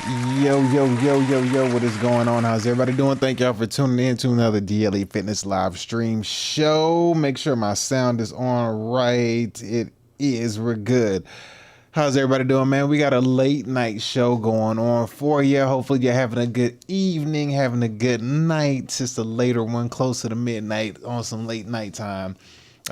Yo, what is going on? How's everybody doing? Thank y'all for tuning in to another DLE Fitness live stream show. Make sure my sound is on right. It is. We're good. How's everybody doing, man? We got a late night show going on for you. Hopefully you're having a good evening, having a good night. It's just a later one, closer to midnight on some late night time.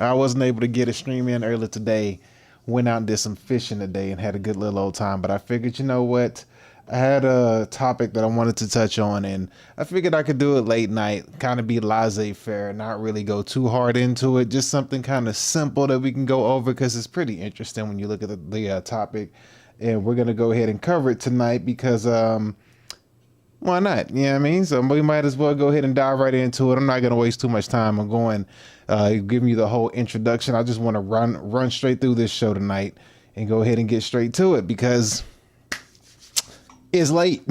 I wasn't able to get a stream in earlier today. Went out and did some fishing today and had a good little old time. But I figured, you know what? I had a topic that I wanted to touch on, and I figured I could do it late night, kind of be laissez-faire, not really go too hard into it, just something kind of simple that we can go over because it's pretty interesting when you look at the topic. And we're going to go ahead and cover it tonight because why not? You know what I mean? So we might as well go ahead and dive right into it. I'm not going to waste too much time on going, giving you the whole introduction. I just want to run straight through this show tonight and go ahead and get straight to it because it's late.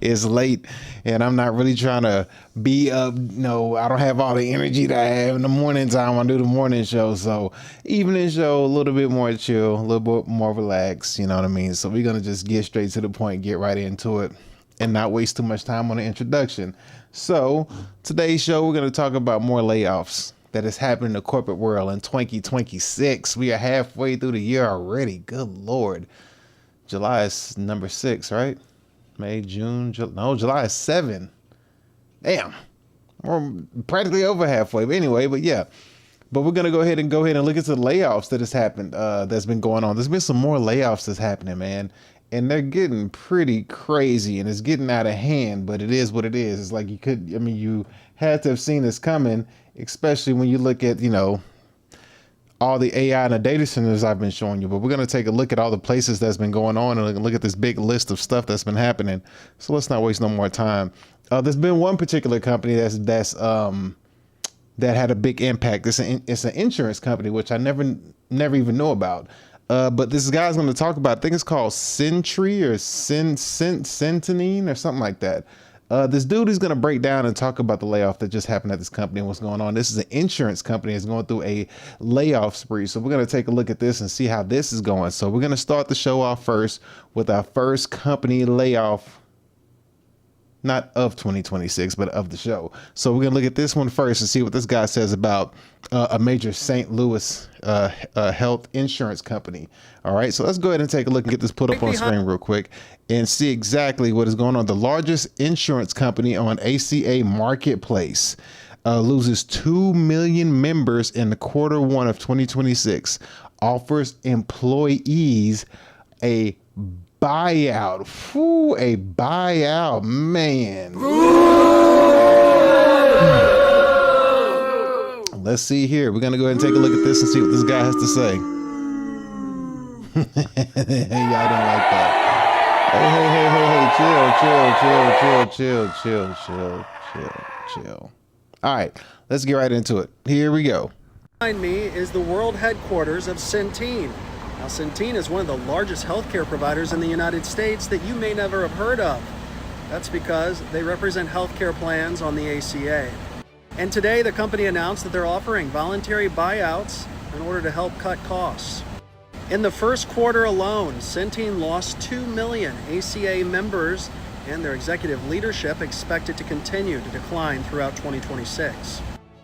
It's late, and I'm not really trying to be up. No, I don't have all the energy that I have in the morning time. I do the morning show, so evening show a little bit more chill, a little bit more relaxed. You know what I mean? So we're gonna just get straight to the point, get right into it, and not waste too much time on the introduction. So today's show, we're gonna talk about more layoffs that is happening in the corporate world in 2026. We are halfway through the year already. Good Lord. July is number 6, right? May, June, July is 7. Damn, we're practically over halfway. But anyway, but we're gonna go ahead and look at the layoffs that has happened. That's been going on. There's been some more layoffs that's happening, man, and they're getting pretty crazy, and it's getting out of hand. But it is what it is. It's like you had to have seen this coming, especially when you look at all the AI and the data centers I've been showing you. But we're going to take a look at all the places that's been going on and look at this big list of stuff that's been happening. So let's not waste no more time. There's been one particular company that had a big impact. It's an insurance company, which I never even knew about. But this guy's going to talk about, I think it's called Century or Centinine or something like that. This dude is going to break down and talk about the layoff that just happened at this company and what's going on. This is an insurance company that's going through a layoff spree. So we're going to take a look at this and see how this is going. So we're going to start the show off first with our first company layoff, not of 2026, but of the show. So we're going to look at this one first and see what this guy says about a major St. Louis health insurance company. All right, so let's go ahead and take a look and get this put up on screen real quick and see exactly what is going on. The largest insurance company on ACA Marketplace loses 2 million members in the Q1 of 2026, offers employees a buyout. A buyout, man. Let's see here. We're gonna go ahead and take a look at this and see what this guy has to say. Y'all don't like that. Hey, chill. All right, let's get right into it. Here we go. Behind me is the world headquarters of Centene. Now, Centene is one of the largest healthcare providers in the United States that you may never have heard of. That's because they represent healthcare plans on the ACA. And today, the company announced that they're offering voluntary buyouts in order to help cut costs. In the first quarter alone, Centene lost 2 million ACA members, and their executive leadership expected to continue to decline throughout 2026.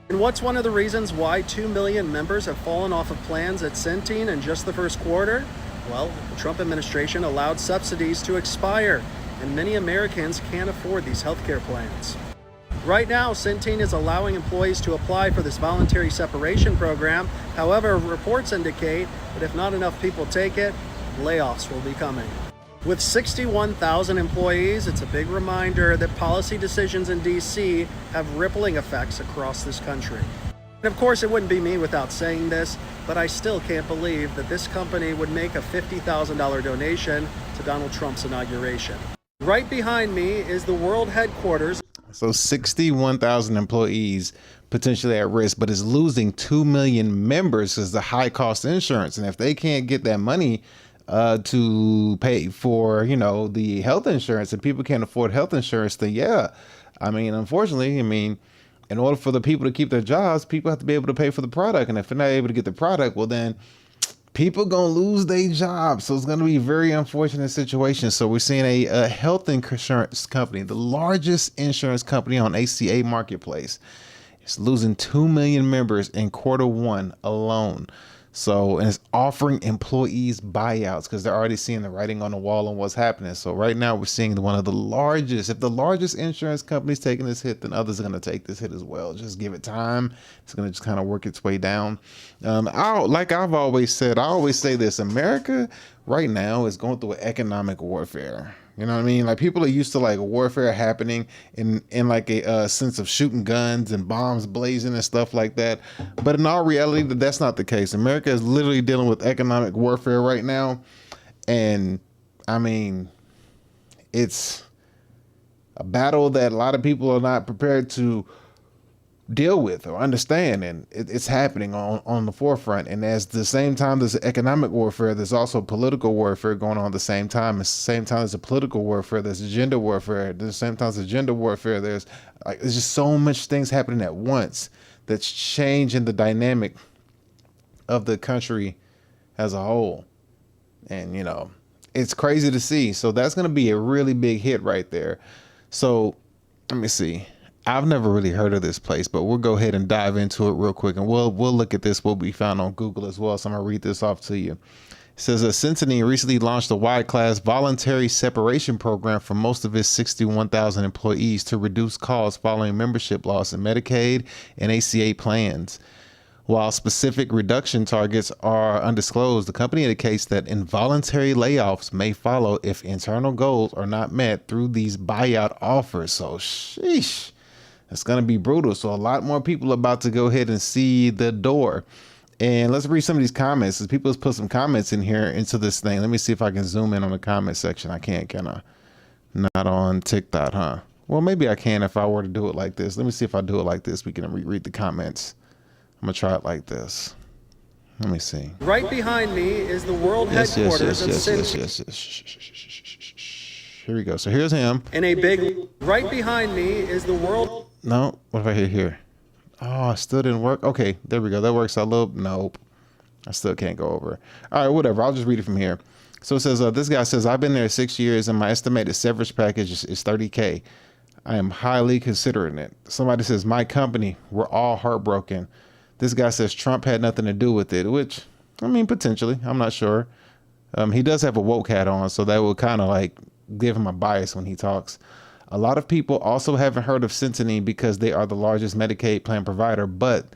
And what's one of the reasons why 2 million members have fallen off of plans at Centene in just the first quarter? Well, the Trump administration allowed subsidies to expire, and many Americans can't afford these healthcare plans. Right now, Centene is allowing employees to apply for this voluntary separation program. However, reports indicate that if not enough people take it, layoffs will be coming. With 61,000 employees, it's a big reminder that policy decisions in DC have rippling effects across this country. And of course, it wouldn't be me without saying this, but I still can't believe that this company would make a $50,000 donation to Donald Trump's inauguration. Right behind me is the world headquarters. So 61,000 employees potentially at risk, but is losing 2 million members because the high cost insurance. And if they can't get that money to pay for, the health insurance, and people can't afford health insurance, then unfortunately, in order for the people to keep their jobs, people have to be able to pay for the product. And if they're not able to get the product, well, then people gonna lose their jobs. So it's gonna be a very unfortunate situation. So we're seeing a health insurance company, the largest insurance company on ACA marketplace, is losing 2 million members in Q1 alone. So, and it's offering employees buyouts because they're already seeing the writing on the wall on what's happening. So right now we're seeing one of the largest, if the largest insurance company's taking this hit, then others are going to take this hit as well. Just give it time. It's going to just kind of work its way down. Like I've always said, I always say this, America right now is going through an economic warfare. You know what I mean? Like people are used to like warfare happening in like a sense of shooting guns and bombs blazing and stuff like that. But in all reality, that's not the case. America is literally dealing with economic warfare right now. And I mean, it's a battle that a lot of people are not prepared to deal with or understand, and it's happening on the forefront. And as the same time there's economic warfare, there's also political warfare going on at the same time. At the same time there's a political warfare, there's gender warfare. At the same time there's gender warfare, there's just so much things happening at once that's changing the dynamic of the country as a whole. And you know, it's crazy to see. So that's going to be a really big hit right there. So let me see. I've never really heard of this place, but we'll go ahead and dive into it real quick, and we'll look at this, what we found on Google as well. So I'm gonna read this off to you. It says Centene recently launched a wide-class voluntary separation program for most of its 61,000 employees to reduce costs following membership loss in Medicaid and ACA plans. While specific reduction targets are undisclosed, the company indicates that involuntary layoffs may follow if internal goals are not met through these buyout offers. So, sheesh. It's going to be brutal. So a lot more people are about to go ahead and see the door. And let's read some of these comments. People have put some comments in here into this thing. Let me see if I can zoom in on the comment section. I can't, can I? Not on TikTok, huh? Well, maybe I can if I were to do it like this. Let me see if I do it like this. We can read the comments. I'm going to try it like this. Let me see. Right behind me is the world headquarters of Centene. Here we go. So here's him. In a big, right behind me is the world. No, what if I hit here? Oh, it still didn't work. Okay, there we go. That works a little. Nope. I still can't go over. All right, whatever. I'll just read it from here. So it says, this guy says, I've been there 6 years and my estimated severance package is $30K. I am highly considering it. Somebody says, my company, we're all heartbroken. This guy says Trump had nothing to do with it, which, I mean, potentially. I'm not sure. He does have a woke hat on, so that will kind of like give him a bias when he talks. A lot of people also haven't heard of Centene because they are the largest Medicaid plan provider, but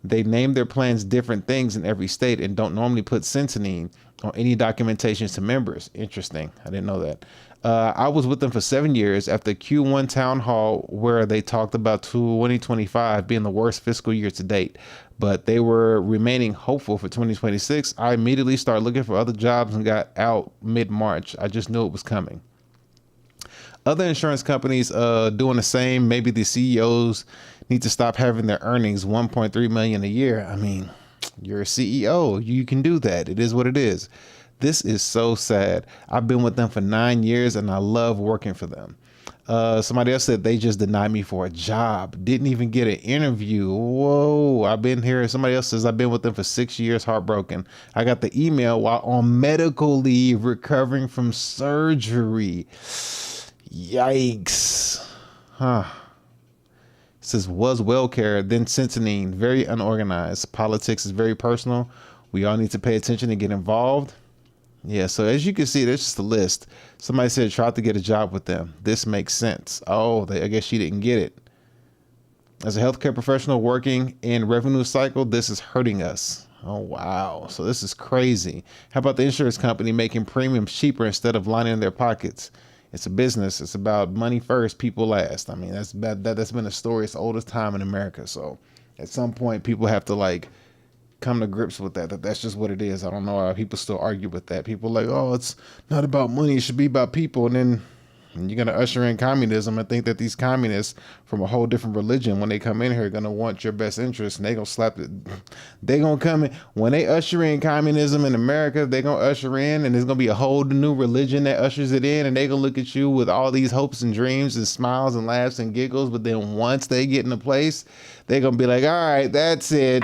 they name their plans different things in every state and don't normally put Centene on any documentations to members. Interesting. I didn't know that. I was with them for 7 years after Q1 town hall where they talked about 2025 being the worst fiscal year to date, but they were remaining hopeful for 2026. I immediately started looking for other jobs and got out mid-March. I just knew it was coming. Other insurance companies doing the same. Maybe the CEOs need to stop having their earnings 1.3 million a year. I mean, you're a CEO. You can do that. It is what it is. This is so sad. I've been with them for 9 years and I love working for them. Somebody else said they just denied me for a job. Didn't even get an interview. Whoa, I've been here. Somebody else says I've been with them for 6 years, heartbroken. I got the email while on medical leave, recovering from surgery. Yikes. Huh. It says was WellCare, then Centene, very unorganized. Politics is very personal. We all need to pay attention and get involved. Yeah, so as you can see, there's just a list. Somebody said tried to get a job with them. This makes sense. Oh, I guess she didn't get it. As a healthcare professional working in revenue cycle, this is hurting us. Oh, wow. So this is crazy. How about the insurance company making premiums cheaper instead of lining their pockets? It's a business. It's about money first, people last. I mean, that's been a story. It's the oldest time in America. So at some point, people have to like come to grips with that's just what it is. I don't know why people still argue with that. People are like, oh, it's not about money. It should be about people. And then you're going to usher in communism and think that these communists from a whole different religion, when they come in here, are going to want your best interest, and they're going to slap it. They're going to come in. When they usher in communism in America, they're going to usher in, and there's going to be a whole new religion that ushers it in, and they're going to look at you with all these hopes and dreams and smiles and laughs and giggles. But then once they get in a place, they're going to be like, all right, that's it.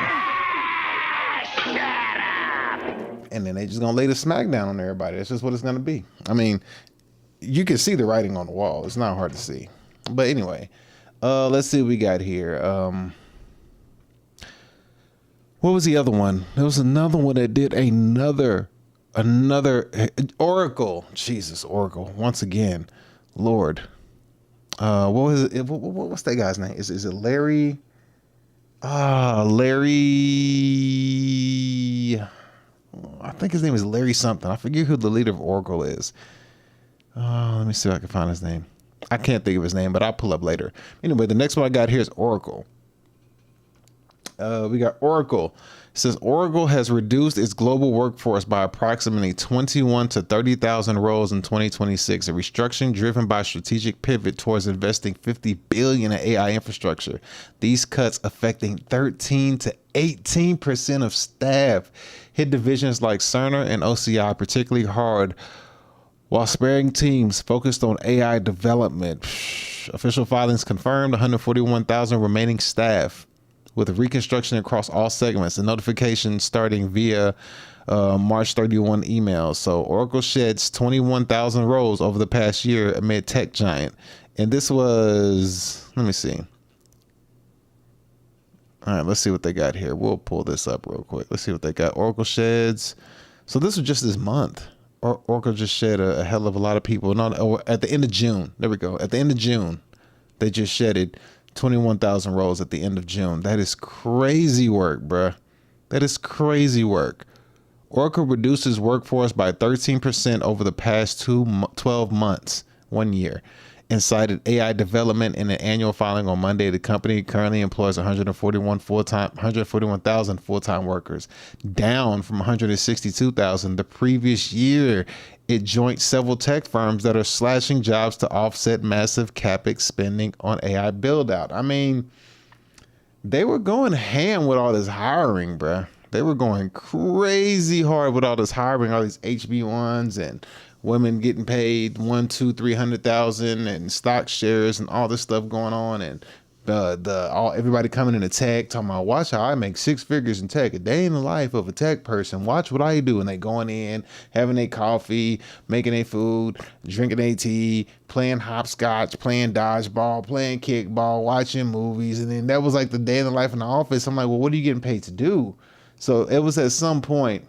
and then they just gonna lay the smack down on everybody. That's just what it's gonna be. I mean, you can see the writing on the wall. It's not hard to see. But anyway, let's see what we got here. What was the other one? There was another one that did another Oracle. Jesus, Oracle. Once again, Lord. What was it? What's that guy's name? Is it Larry? Larry. I think his name is Larry something. I forget who the leader of Oracle is. Let me see if I can find his name. I can't think of his name, but I'll pull up later. Anyway, the next one I got here is Oracle. We got Oracle. It says Oracle has reduced its global workforce by approximately 21 to 30,000 roles in 2026, a restructuring driven by strategic pivot towards investing $50 billion in AI infrastructure. These cuts affecting 13 to 18% of staff hit divisions like Cerner and OCI particularly hard, while sparing teams focused on AI development. Official filings confirmed 141,000 remaining staff, with reconstruction across all segments and notifications starting via March 31 emails. So Oracle sheds 21,000 roles over the past year amid tech giant. And this was, let me see. All right, let's see what they got here. We'll pull this up real quick. Let's see what they got. Oracle sheds. So this was just this month. Oracle just shed a hell of a lot of people. No, at the end of June. There we go. At the end of June, they just shedded 21,000 roles at the end of June. That is crazy work, bruh. That is crazy work. Oracle reduces workforce by 13% over the past 12 months, 1 year, and cited AI development in an annual filing on Monday. The company currently employs 141,000 full-time workers, down from 162,000 the previous year. It joined several tech firms that are slashing jobs to offset massive CapEx spending on AI build-out. I mean, they were going ham with all this hiring, bruh. They were going crazy hard with all this hiring, all these HB1s and women getting paid 100,000, 300,000 and stock shares and all this stuff going on, and everybody coming into tech talking about, watch how I make 6 figures in tech, a day in the life of a tech person, watch what I do. And they going in, having their coffee, making their food, drinking their tea, playing hopscotch, playing dodgeball, playing kickball, watching movies. And then that was like the day in the life in the office. I'm like, well, what are you getting paid to do? So it was at some point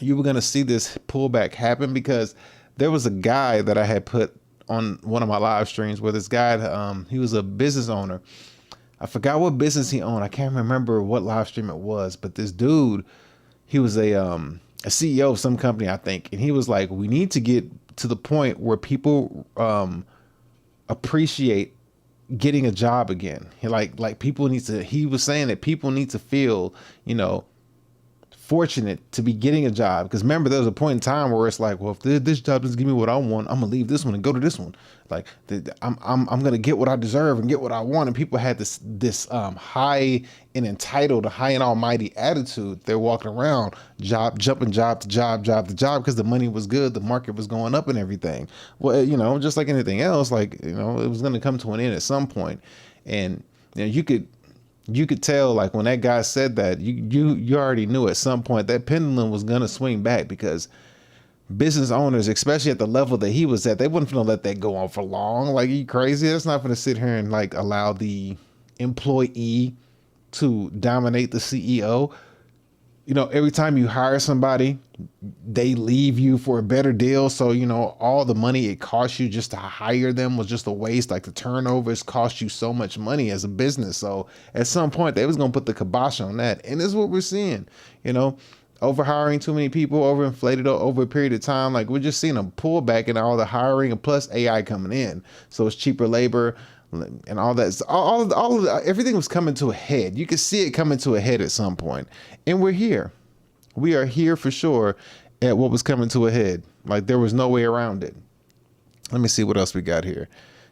you were going to see this pullback happen, because there was a guy that I had put on one of my live streams where this guy, he was a business owner. I forgot what business he owned. I can't remember what live stream it was, but this dude, he was a CEO of some company, I think. And he was like, we need to get to the point where people appreciate getting a job again. He was saying that people need to feel, fortunate to be getting a job, because remember, there was a point in time where it's like, well, if this job doesn't give me what I want, I'm gonna leave this one and go to this one. Like I'm gonna get what I deserve and get what I want. And people had this high and entitled, high and almighty attitude. They're walking around jumping job to job because the money was good, the market was going up and everything. Well, just like anything else, it was gonna come to an end at some point. And you could tell, like, when that guy said that, you already knew at some point that pendulum was going to swing back, because business owners, especially at the level that he was at, they wasn't going to let that go on for long. Like, are you crazy? That's not going to sit here and allow the employee to dominate the CEO. Every time you hire somebody, they leave you for a better deal. So, all the money it cost you just to hire them was just a waste. Like, the turnovers cost you so much money as a business. So at some point they was going to put the kibosh on that. And this is what we're seeing, over hiring too many people, overinflated over a period of time. Like, we're just seeing a pullback in all the hiring, and plus AI coming in. So it's cheaper labor and all that. Everything was coming to a head. You could see it coming to a head at some point. And we're here. We are here for sure at what was coming to a head. Like, there was no way around it. Let me see what else we got here.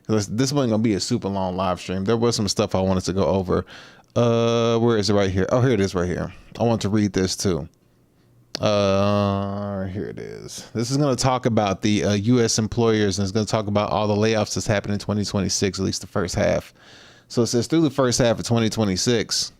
This wasn't going to be a super long live stream. There was some stuff I wanted to go over. Where is it? Right here. Oh, here it is right here. I want to read this too. Here it is. This is going to talk about the U.S. employers, and it's going to talk about all the layoffs that's happened in 2026, at least the first half. So it says through the first half of 2026,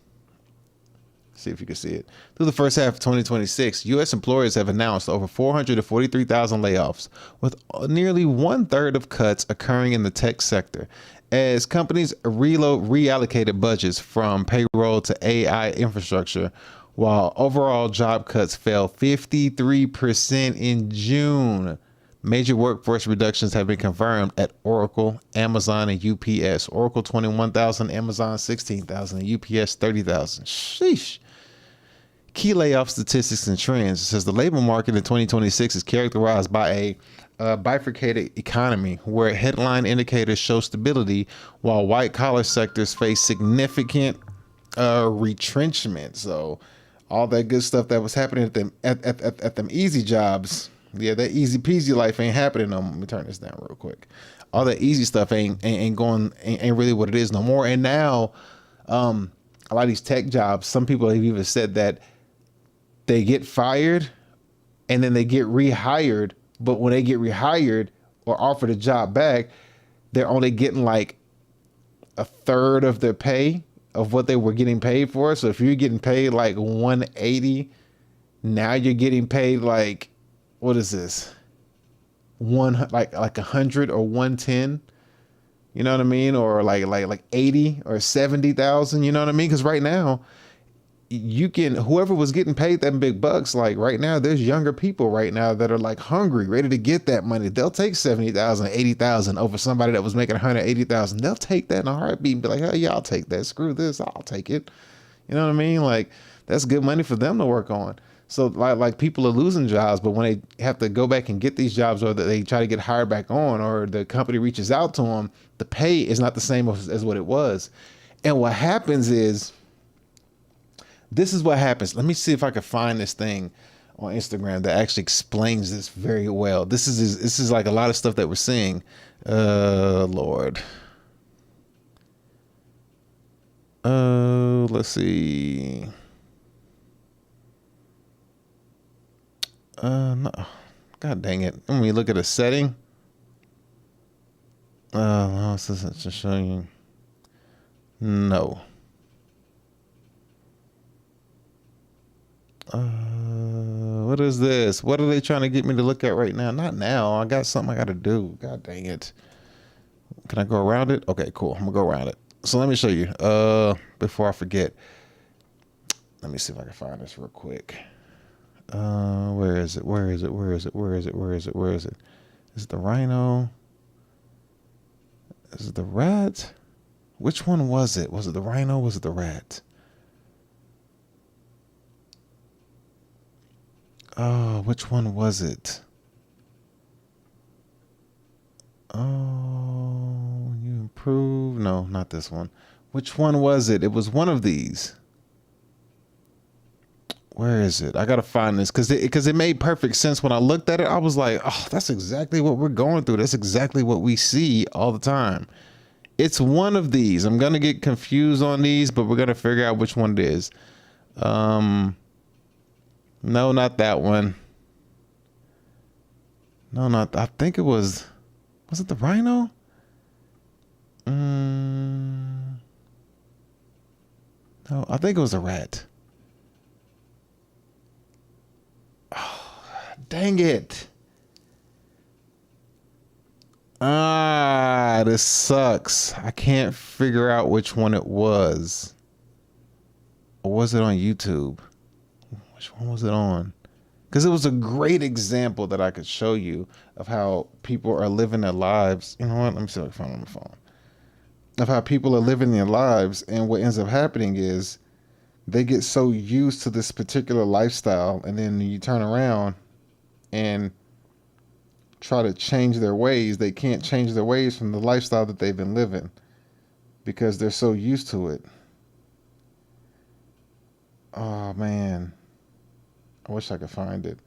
See if you can see it. Through the first half of 2026, U.S. employers have announced over 443,000 layoffs, with nearly 1/3 of cuts occurring in the tech sector, as companies reallocated budgets from payroll to AI infrastructure, while overall job cuts fell 53% in June. Major workforce reductions have been confirmed at Oracle, Amazon, and UPS. Oracle 21,000, Amazon 16,000, and UPS 30,000. Sheesh. Key layoff statistics and trends. It says the labor market in 2026 is characterized by a bifurcated economy where headline indicators show stability while white collar sectors face significant retrenchment. So all that good stuff that was happening at them easy jobs, yeah, that easy peasy life ain't happening no more. Let me turn this down real quick. All that easy stuff ain't really what it is no more. And now a lot of these tech jobs, some people have even said that they get fired and then they get rehired. But when they get rehired or offered a job back, they're only getting like a third of their pay of what they were getting paid for. So if you're getting paid like 180, now you're getting paid like, what is this? Like 100 or 110. You know what I mean? Or like 80 or 70,000. You know what I mean? Because right now, you can, whoever was getting paid them big bucks, like right now, there's younger people right now that are like hungry, ready to get that money. They'll take 70,000, 80,000 over somebody that was making 180,000. They'll take that in a heartbeat and be like, hey, yeah, I'll take that. Screw this. I'll take it. You know what I mean? Like that's good money for them to work on. So like people are losing jobs, but when they have to go back and get these jobs, or that they try to get hired back on, or the company reaches out to them, the pay is not the same as what it was. And what happens is, this is what happens. Let me see if I can find this thing on Instagram that actually explains this very well. This is like a lot of stuff that we're seeing. Lord. Let's see. No. God dang it. Let me look at a setting. No, this isn't just showing you. No. What is this? What are they trying to get me to look at right now? Not now. I got something I got to do. God dang it. Can I go around it? Okay, cool. I'm gonna go around it. So let me show you. Before I forget, let me see if I can find this real quick. Where is it? Where is it? Where is it? Where is it? Where is it? Where is it? Is it the rhino? Is it the rat? Which one was it? Was it the rhino? Was it the rat? Oh, which one was it? Oh, you improve? No, not this one. Which one was it? It was one of these. Where is it? I gotta find this because it made perfect sense when I looked at it. I was like, oh, that's exactly what we're going through. That's exactly what we see all the time. It's one of these. I'm gonna get confused on these, but we're gonna figure out which one it is. No, not that one. No, not. I think it was. Was it the rhino? No, I think it was a rat. Oh, dang it. This sucks. I can't figure out which one it was. Or was it on YouTube? Which one was it on? Because it was a great example that I could show you of how people are living their lives. You know what? Let me see if I can find it on my phone. Of how people are living their lives, and what ends up happening is they get so used to this particular lifestyle, and then you turn around and try to change their ways. They can't change their ways from the lifestyle that they've been living because they're so used to it. Oh, man. I wish I could find it.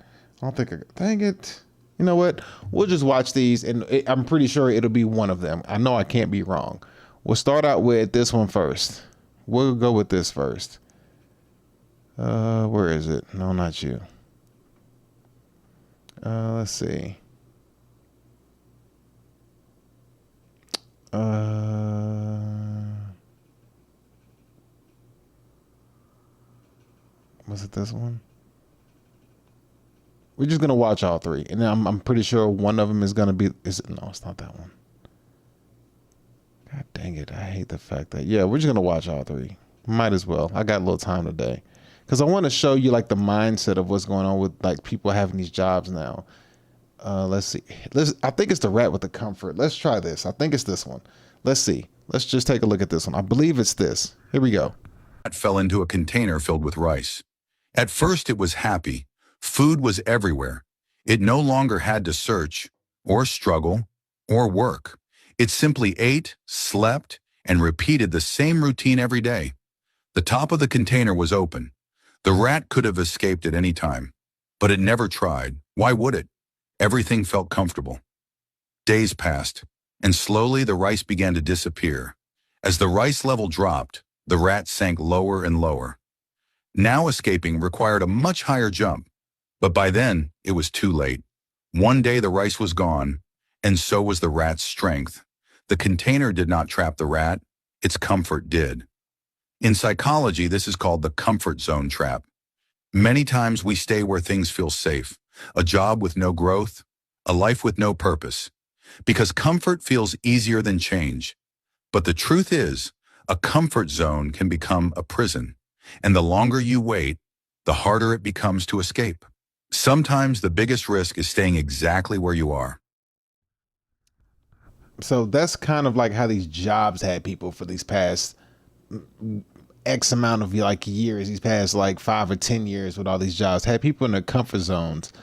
I don't think I could. Dang it. You know what? We'll just watch these, and I'm pretty sure it'll be one of them. I know I can't be wrong. We'll start out with this one first. We'll go with this first. Where is it? No, not you. Let's see. it this one? We're just gonna watch all three, and I'm pretty sure one of them is gonna be. No, it's not that one. God dang it! I hate the fact that we're just gonna watch all three. Might as well. I got a little time today, because I want to show you like the mindset of what's going on with like people having these jobs now. Let's see. I think it's the rat with the comfort. Let's try this. I think it's this one. Let's see. Let's just take a look at this one. I believe it's this. Here we go. It fell into a container filled with rice. At first it was happy. Food was everywhere. It no longer had to search, or struggle, or work. It simply ate, slept, and repeated the same routine every day. The top of the container was open. The rat could have escaped at any time, but it never tried. Why would it? Everything felt comfortable. Days passed, and slowly the rice began to disappear. As the rice level dropped, the rat sank lower and lower. Now escaping required a much higher jump. But by then, it was too late. One day the rice was gone, and so was the rat's strength. The container did not trap the rat, its comfort did. In psychology, this is called the comfort zone trap. Many times we stay where things feel safe, a job with no growth, a life with no purpose, because comfort feels easier than change. But the truth is, a comfort zone can become a prison, and the longer you wait, the harder it becomes to escape. Sometimes the biggest risk is staying exactly where you are. So that's kind of like how these jobs had people for these past X amount of like years, these past like 5 or 10 years with all these jobs, had people in their comfort zones,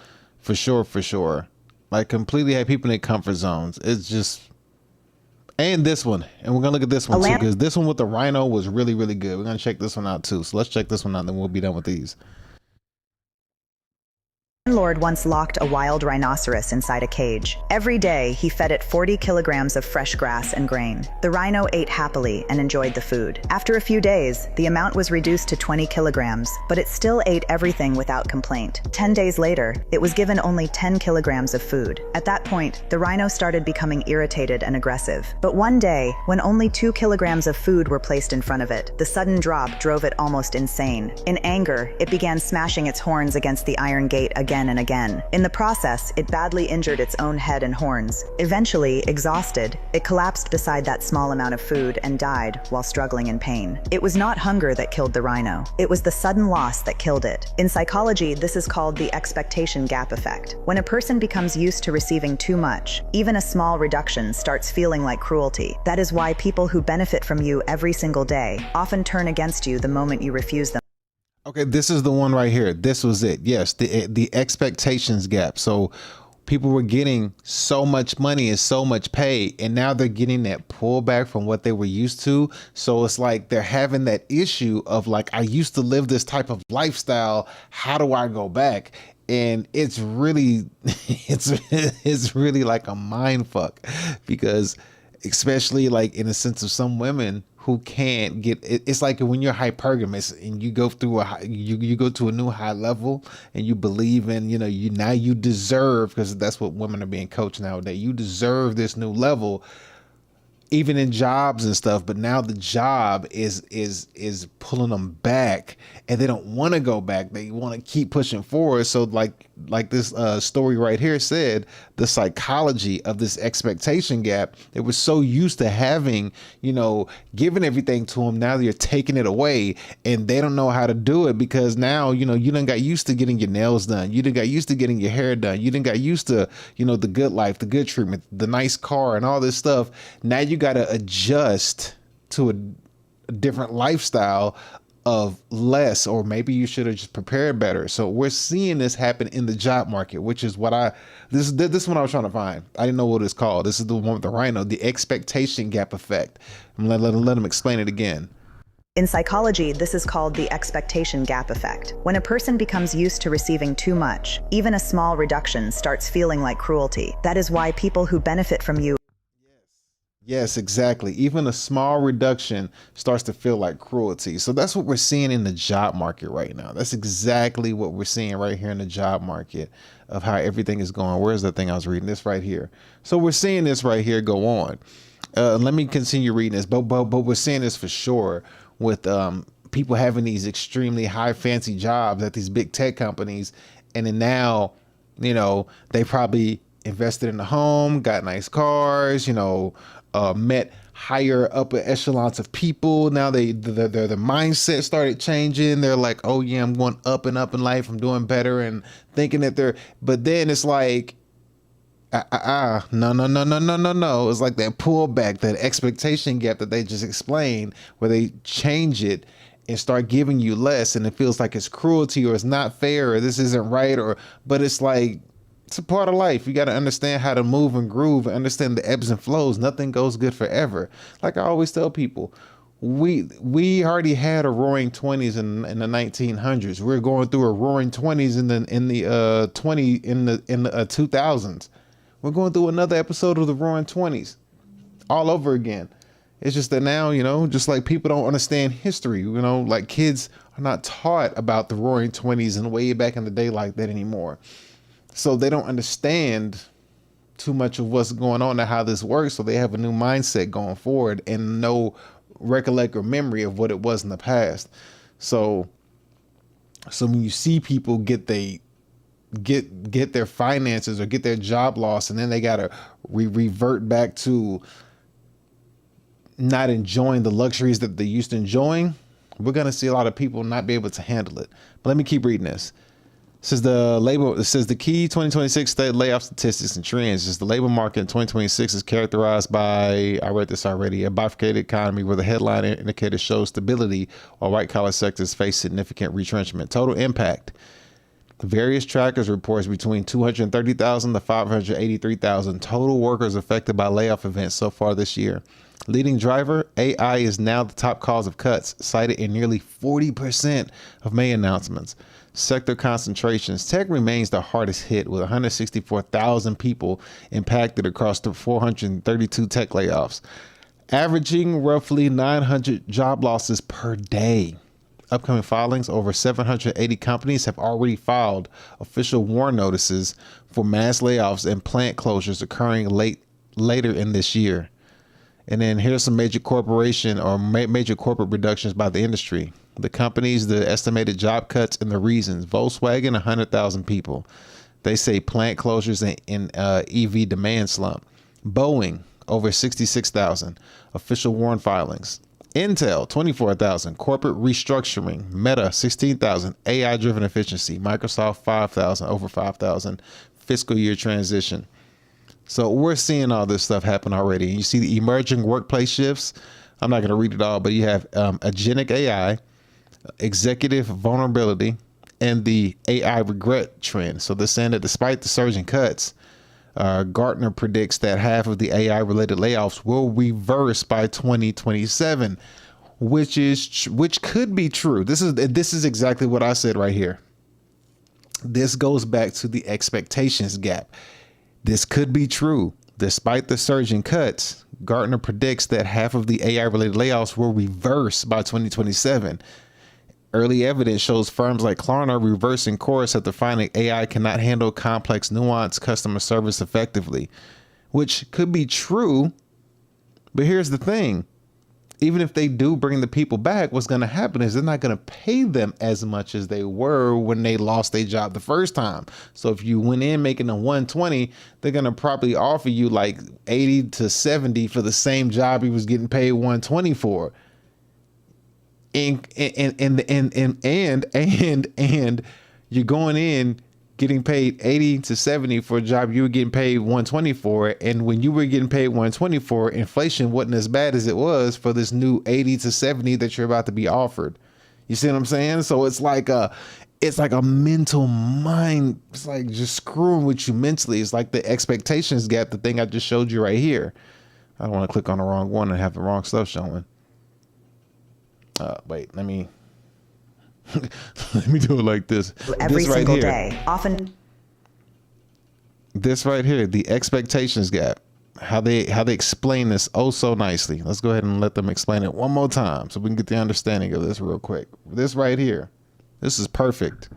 for sure. Like completely had people in their comfort zones. It's just, and this one, and we're gonna look at this one too, because this one with the rhino was really, really good. We're gonna check this one out too. So let's check this one out, then we'll be done with these. Landlord once locked a wild rhinoceros inside a cage. Every day, he fed it 40 kilograms of fresh grass and grain. The rhino ate happily and enjoyed the food. After a few days, the amount was reduced to 20 kilograms, but it still ate everything without complaint. 10 days later, it was given only 10 kilograms of food. At that point, the rhino started becoming irritated and aggressive. But one day, when only 2 kilograms of food were placed in front of it, the sudden drop drove it almost insane. In anger, it began smashing its horns against the iron gate again and again. In the process, it badly injured its own head and horns. Eventually, exhausted, it collapsed beside that small amount of food and died while struggling in pain. It was not hunger that killed the rhino. It was the sudden loss that killed it. In psychology, this is called the expectation gap effect. When a person becomes used to receiving too much, even a small reduction starts feeling like cruelty. That is why people who benefit from you every single day often turn against you the moment you refuse them. Okay, this is the one right here. This was it. Yes, the expectations gap. So people were getting so much money and so much pay, and now they're getting that pullback from what they were used to. So it's like they're having that issue of like, I used to live this type of lifestyle. How do I go back? And it's really, it's really like a mind fuck, because especially like in the sense of some women who can't get it's like when you're hypergamous and you go through you go to a new high level and you believe in, now you deserve, because that's what women are being coached nowadays, you deserve this new level, even in jobs and stuff. But now the job is pulling them back, and they don't want to go back. They want to keep pushing forward. So like this story right here said, the psychology of this expectation gap, they were so used to having, giving everything to them. Now you're taking it away, and they don't know how to do it, because now, you done got used to getting your nails done. You done got used to getting your hair done. You done got used to, the good life, the good treatment, the nice car and all this stuff. Now you got to adjust to a different lifestyle of less, or maybe you should have just prepared better. So we're seeing this happen in the job market, which is what this one I was trying to find. I didn't know what it's called. This is the one with the rhino, the expectation gap effect. I'm gonna let him explain it again. In psychology, this is called the expectation gap effect. When a person becomes used to receiving too much, even a small reduction starts feeling like cruelty. That is why people who benefit from you. Yes, exactly. Even a small reduction starts to feel like cruelty. So that's what we're seeing in the job market right now. That's exactly what we're seeing right here in the job market, of how everything is going. Where's the thing I was reading? This right here. So we're seeing this right here go on. Let me continue reading this, but we're seeing this for sure with people having these extremely high fancy jobs at these big tech companies. And then now, you know, they probably invested in the home, got nice cars, you know, met higher upper echelons of people. Now the mindset started changing. They're like, oh yeah, I'm going up and up in life. I'm doing better, and thinking that but then it's like, no. It's like that pullback, that expectation gap that they just explained, where they change it and start giving you less, and it feels like it's cruelty, or it's not fair, or this isn't right, but it's like, it's a part of life. You got to understand how to move and groove and understand the ebbs and flows. Nothing goes good forever. Like I always tell people, we already had a roaring 20s in the 1900s. We're going through a roaring 20s in the 2000s. We're going through another episode of the roaring 20s all over again. It's just that now, you know, just like people don't understand history, you know, like kids are not taught about the roaring 20s and way back in the day like that anymore. So they don't understand too much of what's going on and how this works. So they have a new mindset going forward and no recollect or memory of what it was in the past. So when you see people get their finances or get their job loss, and then they got to revert back to not enjoying the luxuries that they used to enjoying, we're going to see a lot of people not be able to handle it. But let me keep reading this. It says the key 2026 state layoff statistics and trends is the labor market in 2026 is characterized by, I read this already, a bifurcated economy where the headline indicator shows stability while white collar sectors face significant retrenchment. Total impact. Various trackers reports between 230,000 to 583,000 total workers affected by layoff events so far this year. Leading driver, AI is now the top cause of cuts, cited in nearly 40% of May announcements. Sector concentrations. Tech remains the hardest hit, with 164,000 people impacted across the 432 tech layoffs, averaging roughly 900 job losses per day. Upcoming filings, over 780 companies have already filed official warn notices for mass layoffs and plant closures occurring later in this year. And then here's some major corporation or major corporate reductions by the industry. The companies, the estimated job cuts and the reasons. Volkswagen, 100,000 people. They say plant closures and EV demand slump. Boeing, over 66,000. Official warrant filings. Intel, 24,000. Corporate restructuring. Meta, 16,000. AI-driven efficiency. Microsoft, 5,000. Over 5,000. Fiscal year transition. So we're seeing all this stuff happen already. You see the emerging workplace shifts. I'm not going to read it all, but you have agentic AI, executive vulnerability, and the AI regret trend. So they're saying that despite the surge in cuts, Gartner predicts that half of the AI-related layoffs will reverse by 2027, which could be true. This is exactly what I said right here. This goes back to the expectations gap. This could be true. Despite the surge in cuts, Gartner predicts that half of the AI-related layoffs will reverse by 2027. Early evidence shows firms like Klarna are reversing course after finding AI cannot handle complex, nuanced customer service effectively, which could be true. But here's the thing. Even if they do bring the people back, what's going to happen is they're not going to pay them as much as they were when they lost their job the first time. So if you went in making a 120, they're going to probably offer you like 80 to 70 for the same job he was getting paid 120 for. And you're going in getting paid 80 to 70 for a job you were getting paid 120 for. And when you were getting paid 120 for, inflation wasn't as bad as it was for this new 80 to 70 that you're about to be offered. You see what I'm saying? So it's like a mental mind. It's like just screwing with you mentally. It's like the expectations gap, the thing I just showed you right here. I don't want to click on the wrong one and have the wrong stuff showing. Wait, let me do it like this. Every this right single here. day, often. This right here, the expectations gap, how they explain this oh so nicely. Let's go ahead and let them explain it one more time so we can get the understanding of this real quick. This right here, this is perfect.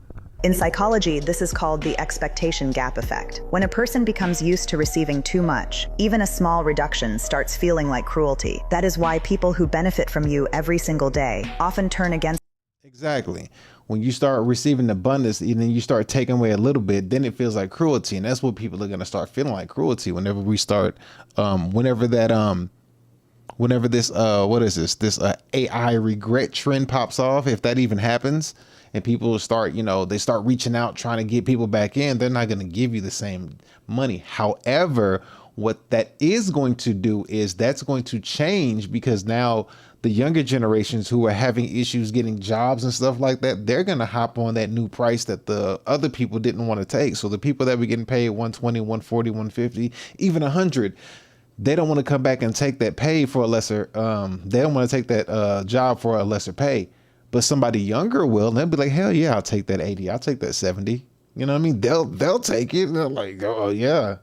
In psychology, this is called the expectation gap effect. When a person becomes used to receiving too much, even a small reduction starts feeling like cruelty. That is why people who benefit from you every single day often turn against Exactly. When you start receiving abundance and then you start taking away a little bit, then it feels like cruelty. And that's what people are going to start feeling like, cruelty, whenever we start, whenever this, what is this AI regret trend pops off, if that even happens, and people start, they start reaching out, trying to get people back in, they're not going to give you the same money. However, what that is going to do is that's going to change, because now the younger generations who are having issues getting jobs and stuff like that, they're going to hop on that new price that the other people didn't want to take. So the people that were getting paid 120, 140, 150, even 100, they don't want to come back and take that pay for a lesser, they don't want to take that job for a lesser pay. But somebody younger will, and they'll be like, hell yeah, I'll take that 80. I'll take that 70. You know what I mean? They'll take it. And they're like, oh yeah,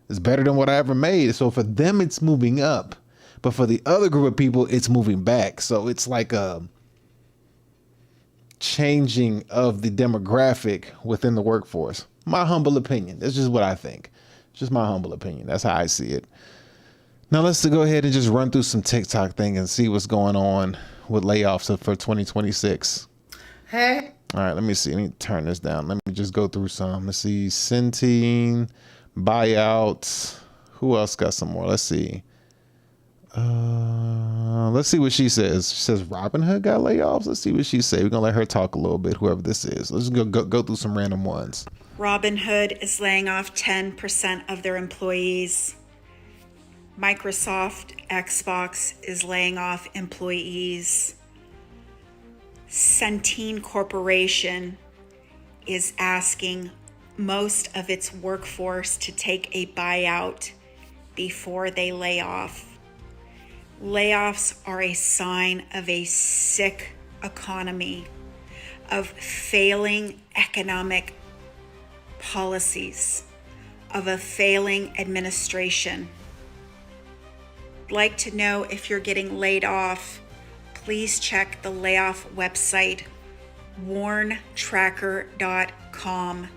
it's better than what I ever made. So for them, it's moving up. But for the other group of people, it's moving back. So it's like a changing of the demographic within the workforce. My humble opinion. That's just what I think. It's just my humble opinion. That's how I see it. Now let's go ahead and just run through some TikTok thing and see what's going on with layoffs for 2026. Hey. All right, let me see. Let me turn this down. Let me just go through some. Let's see. Centene, buyouts. Who else got some more? Let's see. Let's see what she says. She says Robinhood got layoffs. Let's see what she says. We're gonna let her talk a little bit, whoever this is. Let's go through some random ones. Robinhood is laying off 10% of their employees. Microsoft Xbox is laying off employees. Centene Corporation is asking most of its workforce to take a buyout before they lay off. Layoffs are a sign of a sick economy, of failing economic policies, of a failing administration. I'd like to know if you're getting laid off. Please check the layoff website, warntracker.com.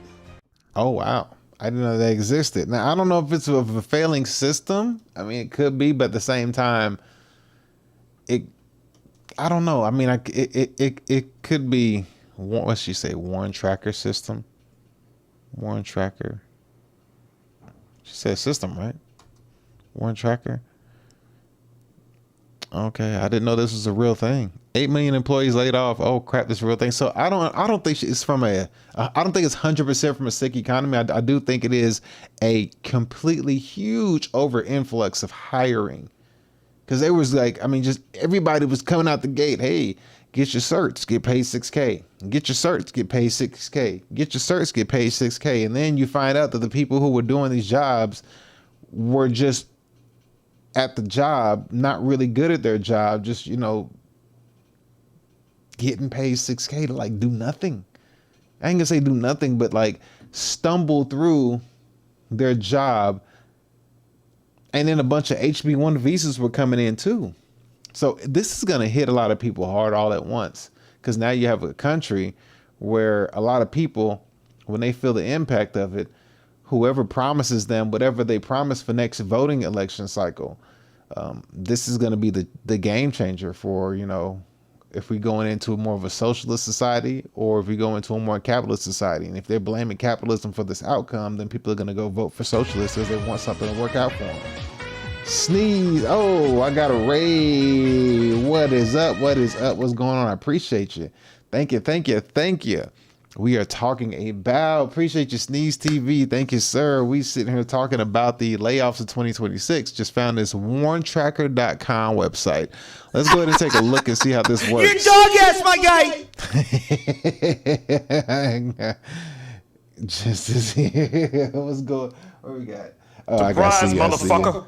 Oh, wow. I didn't know that existed. Now, I don't know if it's a failing system. I mean, it could be, but at the same time, I don't know. I mean, it could be, what's she say? Warn tracker system? Warn tracker. She said system, right? Warn tracker. Okay, I didn't know this was a real thing. 8 million employees laid off. Oh crap, this is a real thing. So I don't think it's from I don't think it's 100% from a sick economy. I do think it is a completely huge over influx of hiring. Because there was like, I mean, just everybody was coming out the gate. Hey, get your certs, get paid $6K. Get your certs, get paid $6K. Get your certs, get paid $6K. And then you find out that the people who were doing these jobs were just at the job, not really good at their job, just, getting paid $6K to like do nothing. I ain't gonna say do nothing, but like stumble through their job. And then a bunch of HB1 visas were coming in too. So this is going to hit a lot of people hard all at once, because now you have a country where a lot of people, when they feel the impact of it, whoever promises them whatever they promise for next voting election cycle, this is going to be the game changer for, if we going into more of a socialist society or if we go into a more capitalist society. And if they're blaming capitalism for this outcome, then people are going to go vote for socialists because they want something to work out for them. Sneeze. Oh, I got a raid. What is up? What is up? What's going on? I appreciate you. Thank you. Thank you. Thank you. We are talking about, appreciate you, Sneeze TV. Thank you, sir. We sitting here talking about the layoffs of 2026. Just found this warntracker.com website. Let's go ahead and take a look and see how this works. You're dog ass, my guy. Just as here. What's going? What we got? Oh, surprise, motherfucker.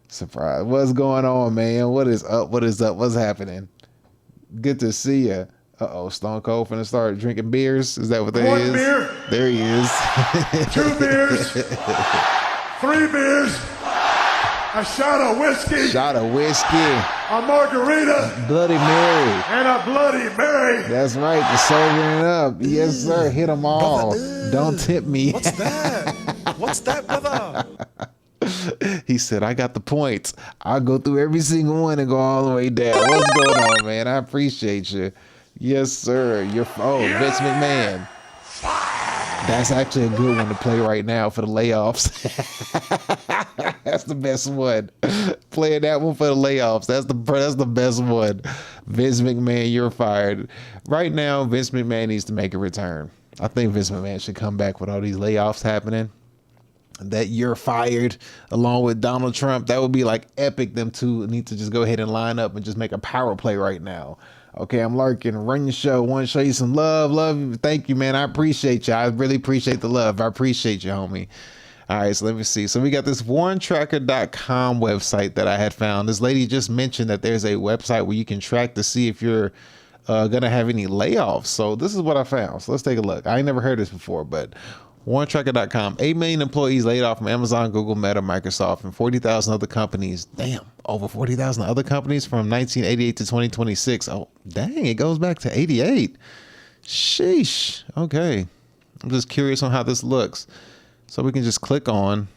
Surprise. What's going on, man? What is up? What is up? What's happening? Good to see you. Uh-oh, Stone Cold finna start drinking beers. Is that what that is? 1 beer. There he is. 2 beers. 3 beers. A shot of whiskey. Shot of whiskey. A margarita. Bloody Mary. And a Bloody Mary. That's right, the sobering up. Yes, sir. Hit them all. Brother, don't tip me. What's that? What's that, brother? He said, I got the points. I'll go through every single one and go all the way down. What's going on, man? I appreciate you. Yes, sir. Vince McMahon. That's actually a good one to play right now for the layoffs. That's the best one. Playing that one for the layoffs. That's the best one. Vince McMahon, you're fired. Right now, Vince McMahon needs to make a return. I think Vince McMahon should come back with all these layoffs happening. That you're fired along with Donald Trump. That would be like epic. Them two need to just go ahead and line up and just make a power play right now. Okay, I'm Larkin. Run your show. Want to show you some love. Love you. Thank you, man. I appreciate you. I really appreciate the love. I appreciate you, homie. All right, so let me see. So we got this warrentracker.com website that I had found. This lady just mentioned that there's a website where you can track to see if you're going to have any layoffs. So this is what I found. So let's take a look. I ain't never heard this before, but warrentracker.com. 8 million employees laid off from Amazon, Google, Meta, Microsoft, and 40,000 other companies. Damn, over 40,000 other companies from 1988 to 2026. Oh, dang, it goes back to 88. Sheesh. Okay. I'm just curious on how this looks. So we can just click on,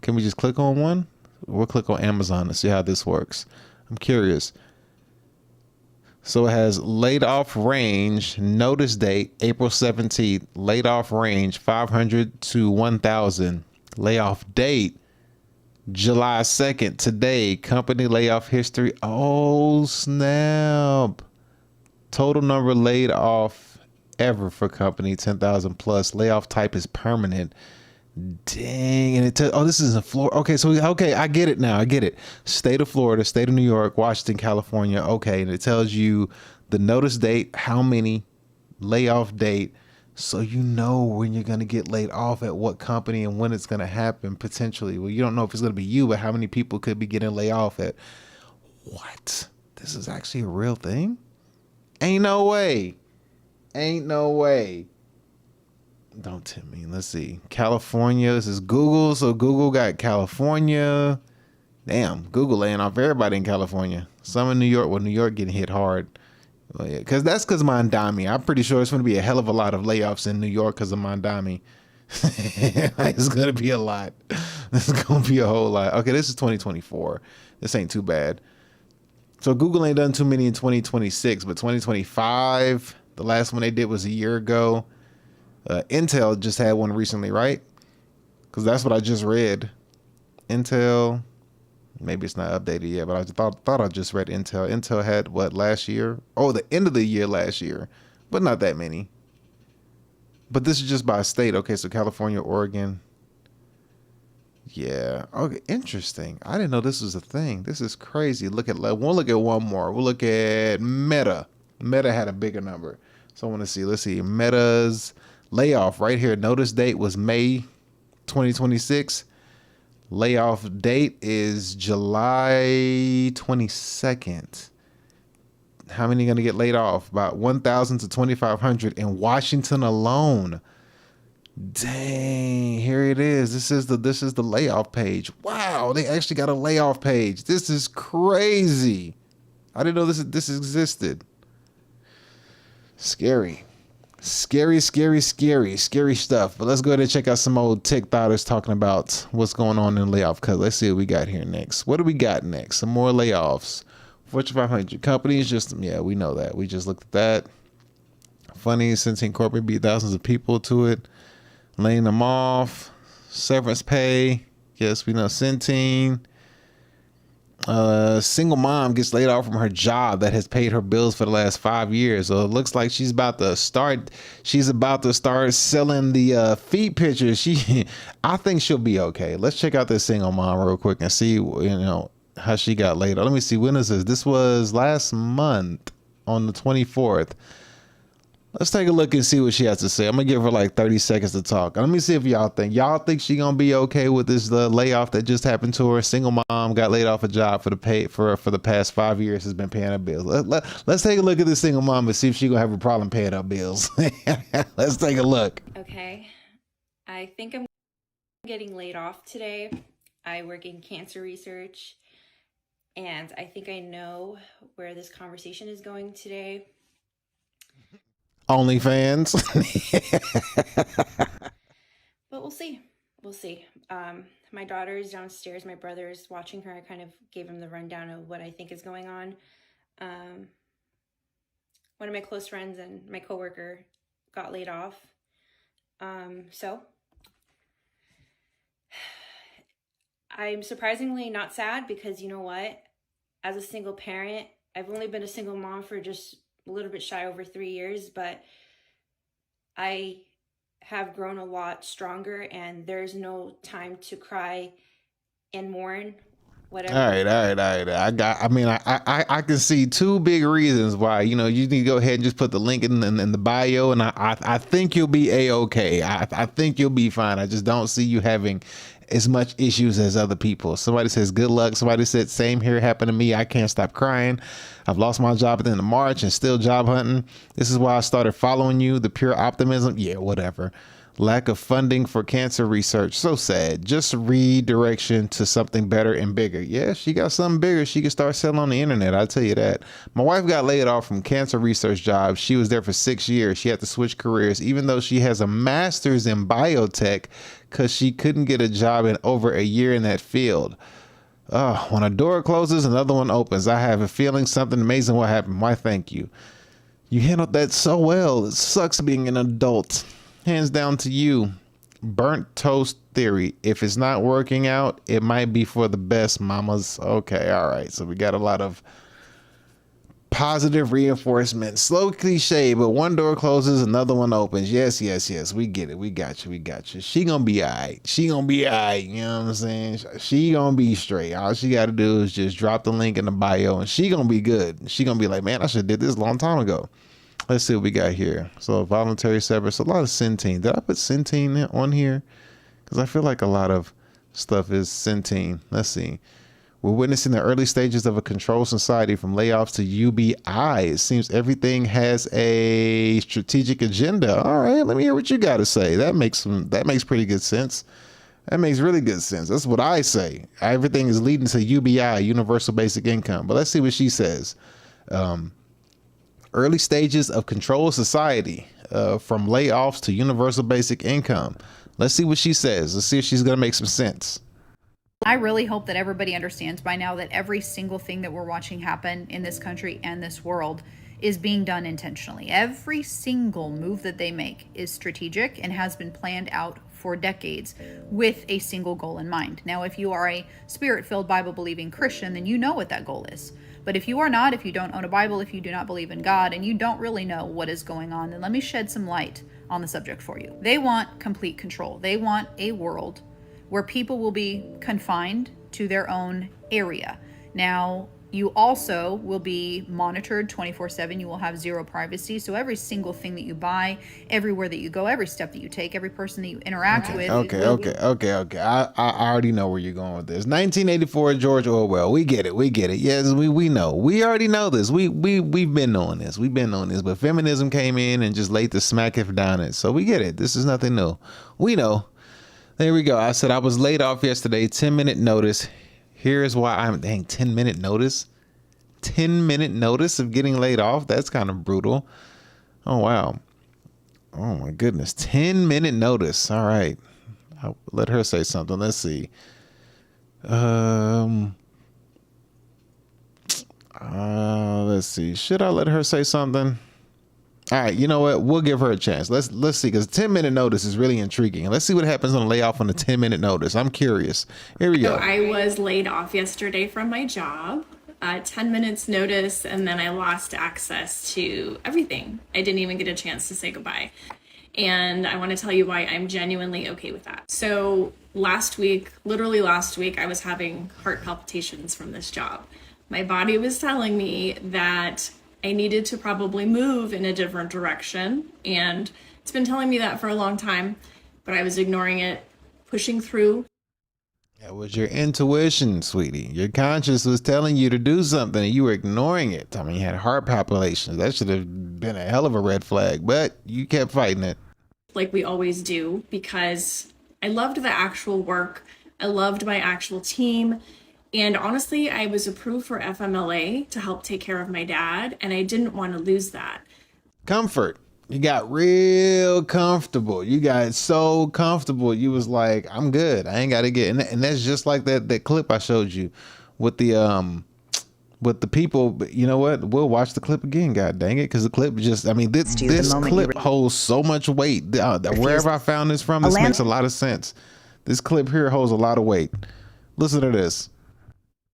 can we just click on one? We'll click on Amazon to see how this works. I'm curious. So it has laid off range, notice date, April 17th, laid off range, 500 to 1,000. Layoff date, July 2nd, today, company layoff history. Oh, snap. Total number laid off ever for company, 10,000 plus. Layoff type is permanent. Dang, and this is in Florida. Okay, I get it now. I get it. State of Florida, state of New York, Washington, California. Okay, and it tells you the notice date, how many, layoff date, so you know when you're going to get laid off at what company and when it's going to happen potentially. Well, you don't know if it's going to be you, but how many people could be getting laid off at. What? This is actually a real thing? Ain't no way. Ain't no way. Don't tempt me. Let's see. California. This is Google. So Google got California. Damn. Google laying off everybody in California. Some in New York. Well, New York getting hit hard. Well, yeah, that's because Mondami. I'm pretty sure it's going to be a hell of a lot of layoffs in New York because of Mondami. It's going to be a lot. This is going to be a whole lot. Okay, this is 2024. This ain't too bad. So Google ain't done too many in 2026, but 2025, the last one they did was a year ago. Intel just had one recently, right? Because that's what I just read. Intel, maybe it's not updated yet, but I thought I just read Intel. Intel had what last year? Oh, the end of the year last year, but not that many. But this is just by state. Okay, so California, Oregon. Yeah. Okay, interesting. I didn't know this was a thing. This is crazy. We'll look at one more. We'll look at Meta. Meta had a bigger number. So I want to see. Let's see. Meta's layoff right here. Notice date was May 2026. Layoff date is July 22nd. How many are going to get laid off? About 1,000 to 2,500 in Washington alone. Dang, here it is. This is the layoff page. Wow, they actually got a layoff page. This is crazy. I didn't know this existed. Scary stuff. But let's go ahead and check out some old tech thoughters talking about what's going on in layoff. Cause let's see what we got here next. What do we got next? Some more layoffs. Fortune 500 companies. We know that. We just looked at that. Funny, Centene Corporate beat thousands of people to it, laying them off. Severance pay. Yes, we know Centene. Single mom gets laid off from her job that has paid her bills for the last 5 years. So it looks like she's about to start selling the feet pictures. I think she'll be okay. Let's check out this single mom real quick and see, how she got laid off. Let me see. When is this? This was last month on the 24th. Let's take a look and see what she has to say. I'm gonna give her like 30 seconds to talk. Let me see if y'all think she gonna be okay with this layoff that just happened to her. Single mom got laid off a job for the past 5 years, has been paying her bills. Let's take a look at this single mom and see if she gonna have a problem paying her bills. Let's take a look. Okay, I think I'm getting laid off today. I work in cancer research, and I think I know where this conversation is going today. OnlyFans. But we'll see. My daughter is downstairs. My brother is watching her. I kind of gave him the rundown of what I think is going on. one of my close friends and my coworker got laid off. So I'm surprisingly not sad because you know what? As a single parent, I've only been a single mom for just a little bit shy over 3 years, but I have grown a lot stronger and there's no time to cry and mourn. Whatever. All right. I can see two big reasons why, you need to go ahead and just put the link in the bio, and I think you'll be A-okay. I think you'll be fine. I just don't see you having as much issues as other people. Somebody says good luck. Somebody said same here happened to me. I can't stop crying. I've lost my job at the end of March and still job hunting. This is why I started following you. The pure optimism. Yeah, whatever. Lack of funding for cancer research. So sad. Just redirection to something better and bigger. Yeah, she got something bigger. She can start selling on the internet. I'll tell you that. My wife got laid off from cancer research jobs. She was there for 6 years. She had to switch careers, even though she has a master's in biotech, because she couldn't get a job in over a year in that field. When a door closes, another one opens. I have a feeling something amazing will happen. Why, thank you. You handled that so well. It sucks being an adult. Hands down to you. Burnt toast theory. If it's not working out, it might be for the best, mamas. Okay, all right. So we got a lot of positive reinforcement. Slow cliche, but one door closes, another one opens. Yes. We get it. We got you. She gonna be all right. You know what I'm saying? She gonna be straight. All she got to do is just drop the link in the bio and she gonna be good. She gonna be like, man, I should have did this a long time ago. Let's see what we got here. So voluntary severance, a lot of Centene. Did I put Centene on here? Because I feel like a lot of stuff is Centene. Let's see. We're witnessing the early stages of a controlled society from layoffs to UBI. It seems everything has a strategic agenda. All right, let me hear what you got to say. That makes pretty good sense. That makes really good sense. That's what I say. Everything is leading to UBI, universal basic income. But let's see what she says. Early stages of controlled society, from layoffs to universal basic income. Let's see what she says. Let's see if she's going to make some sense. I really hope that everybody understands by now that every single thing that we're watching happen in this country and this world is being done intentionally. Every single move that they make is strategic and has been planned out for decades with a single goal in mind. Now, if you are a spirit-filled, Bible-believing Christian, then you know what that goal is. But if you are not, if you don't own a Bible, if you do not believe in God, and you don't really know what is going on, then let me shed some light on the subject for you. They want complete control. They want a world where people will be confined to their own area. Now, you also will be monitored 24/7. You will have zero privacy. So every single thing that you buy, everywhere that you go, every step that you take, every person that you interact with. Okay. I already know where you're going with this. 1984, George Orwell. We get it. Yes, we know. We already know this. We've been knowing this. But feminism came in and just laid the smack it down it. So we get it. This is nothing new. We know. There we go. I said I was laid off yesterday. 10-minute notice. Here's why I'm 10-minute notice. 10-minute notice of getting laid off. That's kind of brutal. Oh, wow. Oh, my goodness. 10-minute notice. All right. I'll let her say something. Let's see. Let's see. Should I let her say something? All right, you know what? We'll give her a chance. Let's see, because 10-minute notice is really intriguing. Let's see what happens on a layoff on a 10-minute notice. I'm curious. Here we go. So I was laid off yesterday from my job. 10 minutes notice, and then I lost access to everything. I didn't even get a chance to say goodbye. And I want to tell you why I'm genuinely okay with that. So literally last week, I was having heart palpitations from this job. My body was telling me that I needed to probably move in a different direction. And it's been telling me that for a long time, but I was ignoring it, pushing through. That was your intuition, sweetie. Your conscience was telling you to do something and you were ignoring it. I mean, you had heart palpitations. That should have been a hell of a red flag, but you kept fighting it. Like we always do, because I loved the actual work. I loved my actual team. And honestly, I was approved for FMLA to help take care of my dad, and I didn't want to lose that. Comfort. You got real comfortable. You got so comfortable. You was like, I'm good. I ain't got to get. And that's just like that clip I showed you with the But the people, you know what? We'll watch the clip again. God dang it, because the clip just—I mean, this clip holds so much weight. Wherever I found this from, this makes a lot of sense. This clip here holds a lot of weight. Listen to this.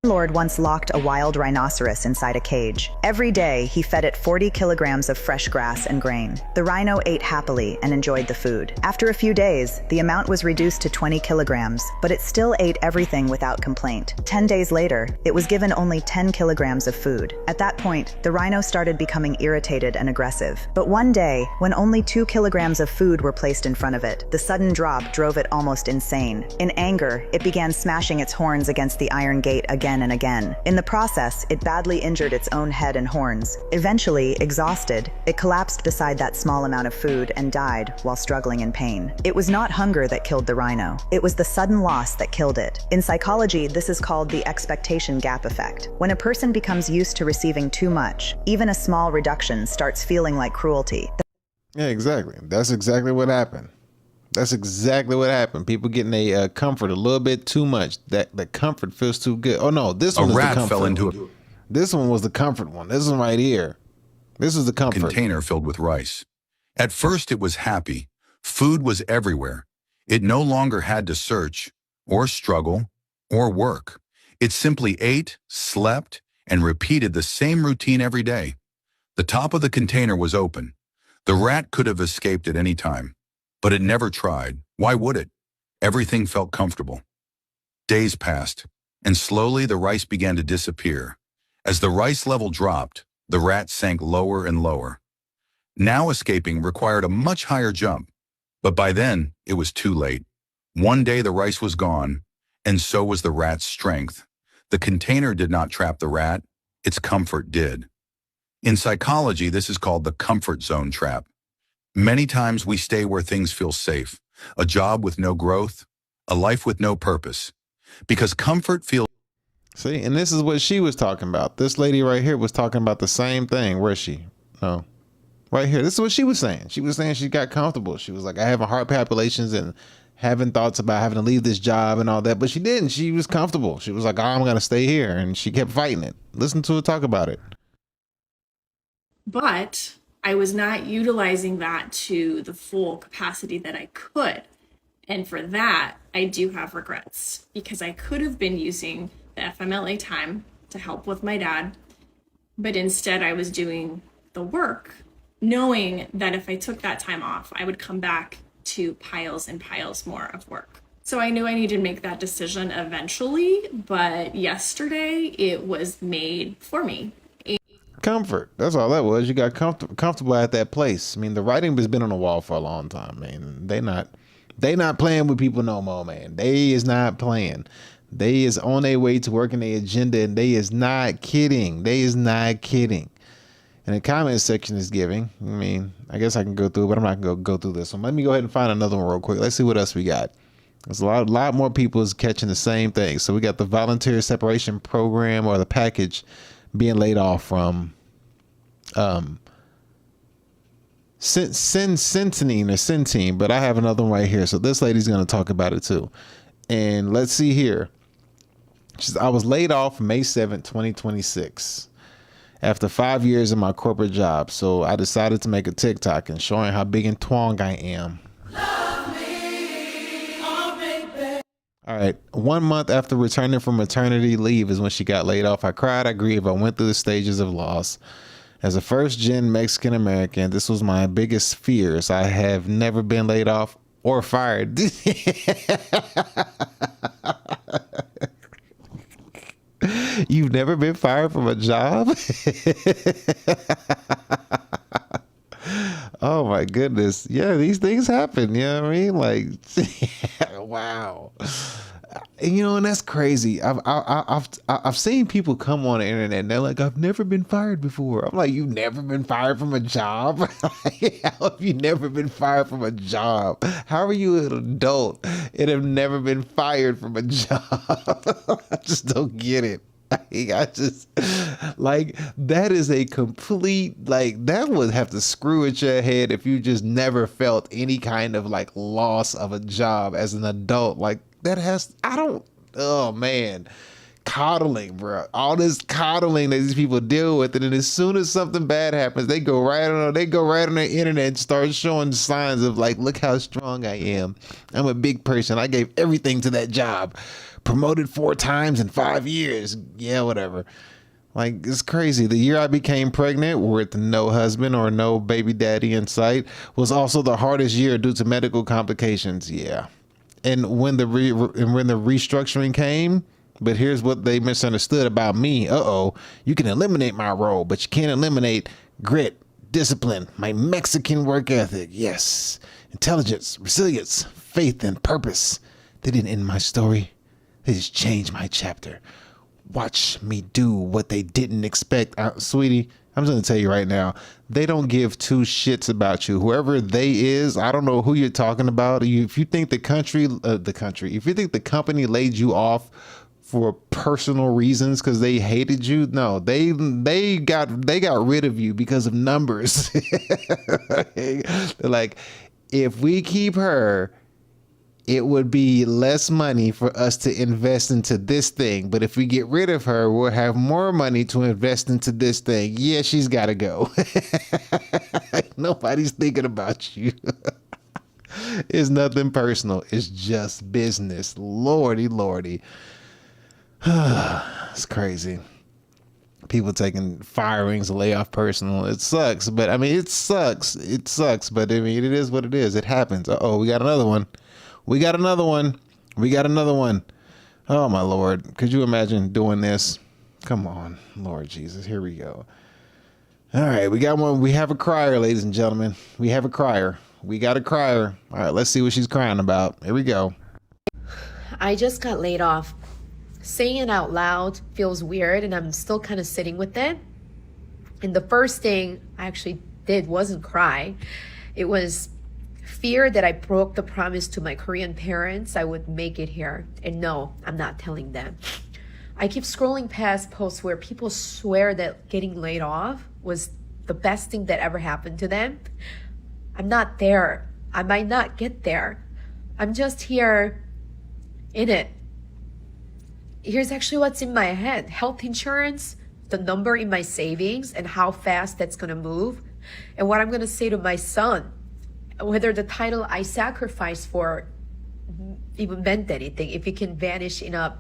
Lord once locked a wild rhinoceros inside a cage. Every day, he fed it 40 kilograms of fresh grass and grain. The rhino ate happily and enjoyed the food. After a few days, the amount was reduced to 20 kilograms, but it still ate everything without complaint. 10 days later, it was given only 10 kilograms of food. At that point, the rhino started becoming irritated and aggressive. But one day, when only 2 kilograms of food were placed in front of it, the sudden drop drove it almost insane. In anger, it began smashing its horns against the iron gate again and again. In the process, it badly injured its own head and horns. Eventually, exhausted, it collapsed beside that small amount of food and died while struggling in pain. It was not hunger that killed the rhino. It was the sudden loss that killed it. In psychology, this is called the expectation gap effect. When a person becomes used to receiving too much, even a small reduction starts feeling like cruelty. Yeah, exactly. That's exactly what happened. That's exactly what happened. People getting a comfort a little bit too much. That the comfort feels too good. Oh no, this one was the comfort. Fell into a This one was the comfort one. This one right here. This is the comfort container filled with rice. At first it was happy. Food was everywhere. It no longer had to search or struggle or work. It simply ate, slept, and repeated the same routine every day. The top of the container was open. The rat could have escaped at any time. But it never tried. Why would it? Everything felt comfortable. Days passed, and slowly the rice began to disappear. As the rice level dropped, the rat sank lower and lower. Now escaping required a much higher jump, but by then it was too late. One day the rice was gone, and so was the rat's strength. The container did not trap the rat, its comfort did. In psychology, this is called the comfort zone trap. Many times we stay where things feel safe, a job with no growth, a life with no purpose, because comfort feels. See, and this is what she was talking about. This lady right here was talking about the same thing. Where is she? No, right here. This is what she was saying. She was saying she got comfortable. She was like, I have a heart palpitations and having thoughts about having to leave this job and all that, but she didn't. She was comfortable. She was like, oh, I'm going to stay here. And she kept fighting it. Listen to her talk about it. But I was not utilizing that to the full capacity that I could. And for that, I do have regrets because I could have been using the FMLA time to help with my dad. But instead I was doing the work, knowing that if I took that time off, I would come back to piles and piles more of work. So I knew I needed to make that decision eventually, but yesterday it was made for me. Comfort. That's all that was. You got comfortable at that place. I mean, the writing has been on the wall for a long time, man. They not playing with people no more, man. They is not playing. They is on their way to working their agenda, and they is not kidding. They is not kidding. And the comment section is giving. I mean, I guess I can go through, but I'm not going to go through this one. Let me go ahead and find another one real quick. Let's see what else we got. There's a lot more people is catching the same thing. So we got the volunteer separation program or the package being laid off from Centene, but I have another one right here. So this lady's going to talk about it too. And let's see here. I was laid off May 7th, 2026 after 5 years in my corporate job. So I decided to make a TikTok and showing how big and twang I am. All right. 1 month after returning from maternity leave is when she got laid off. I cried, I grieved, I went through the stages of loss. As a first-gen Mexican-American, this was my biggest fears. I have never been laid off or fired. You've never been fired from a job? Oh my goodness. Yeah, these things happen. You know what I mean? Like, wow. And, you know, and that's crazy. I've seen people come on the internet and they're like, I've never been fired before. I'm like, you've never been fired from a job? How have you never been fired from a job? How are you an adult and have never been fired from a job? I just don't get it. I just like that is a complete like that would have to screw at your head if you just never felt any kind of like loss of a job as an adult. Like that has oh man, coddling, bro. All this coddling that these people deal with, and then as soon as something bad happens, they go right on the internet and start showing signs of like, look how strong I am. I'm a big person. I gave everything to that job. Promoted 4 times in 5 years. Yeah, whatever. Like, it's crazy. The year I became pregnant with no husband or no baby daddy in sight was also the hardest year due to medical complications. Yeah. And when the restructuring came, but here's what they misunderstood about me. You can eliminate my role, but you can't eliminate grit, discipline, my Mexican work ethic. Yes. Intelligence, resilience, faith, and purpose. They didn't end my story. They just changed my chapter. Watch me do what they didn't expect. Sweetie, I'm just going to tell you right now, they don't give 2 shits about you. Whoever they is, I don't know who you're talking about. If you think if you think the company laid you off for personal reasons because they hated you, no, they got rid of you because of numbers. They're like, if we keep her, it would be less money for us to invest into this thing. But if we get rid of her, we'll have more money to invest into this thing. Yeah, she's got to go. Nobody's thinking about you. It's nothing personal. It's just business. Lordy, lordy. It's crazy. People taking firings, layoff personal. It sucks. But I mean, it sucks. It sucks. But I mean, it is what it is. It happens. We got another one. We got another one. Oh, my Lord. Could you imagine doing this? Come on, Lord Jesus. Here we go. All right, we got one. We have a crier, ladies and gentlemen. We have a crier. We got a crier. All right, let's see what she's crying about. Here we go. I just got laid off. Saying it out loud feels weird, and I'm still kind of sitting with it. And the first thing I actually did wasn't cry. It was fear that I broke the promise to my Korean parents I would make it here. And no, I'm not telling them. I keep scrolling past posts where people swear that getting laid off was the best thing that ever happened to them. I'm not there. I might not get there. I'm just here in it. Here's actually what's in my head. Health insurance, the number in my savings, and how fast that's gonna move, and what I'm gonna say to my son, whether the title I sacrificed for even meant anything, if it can vanish in a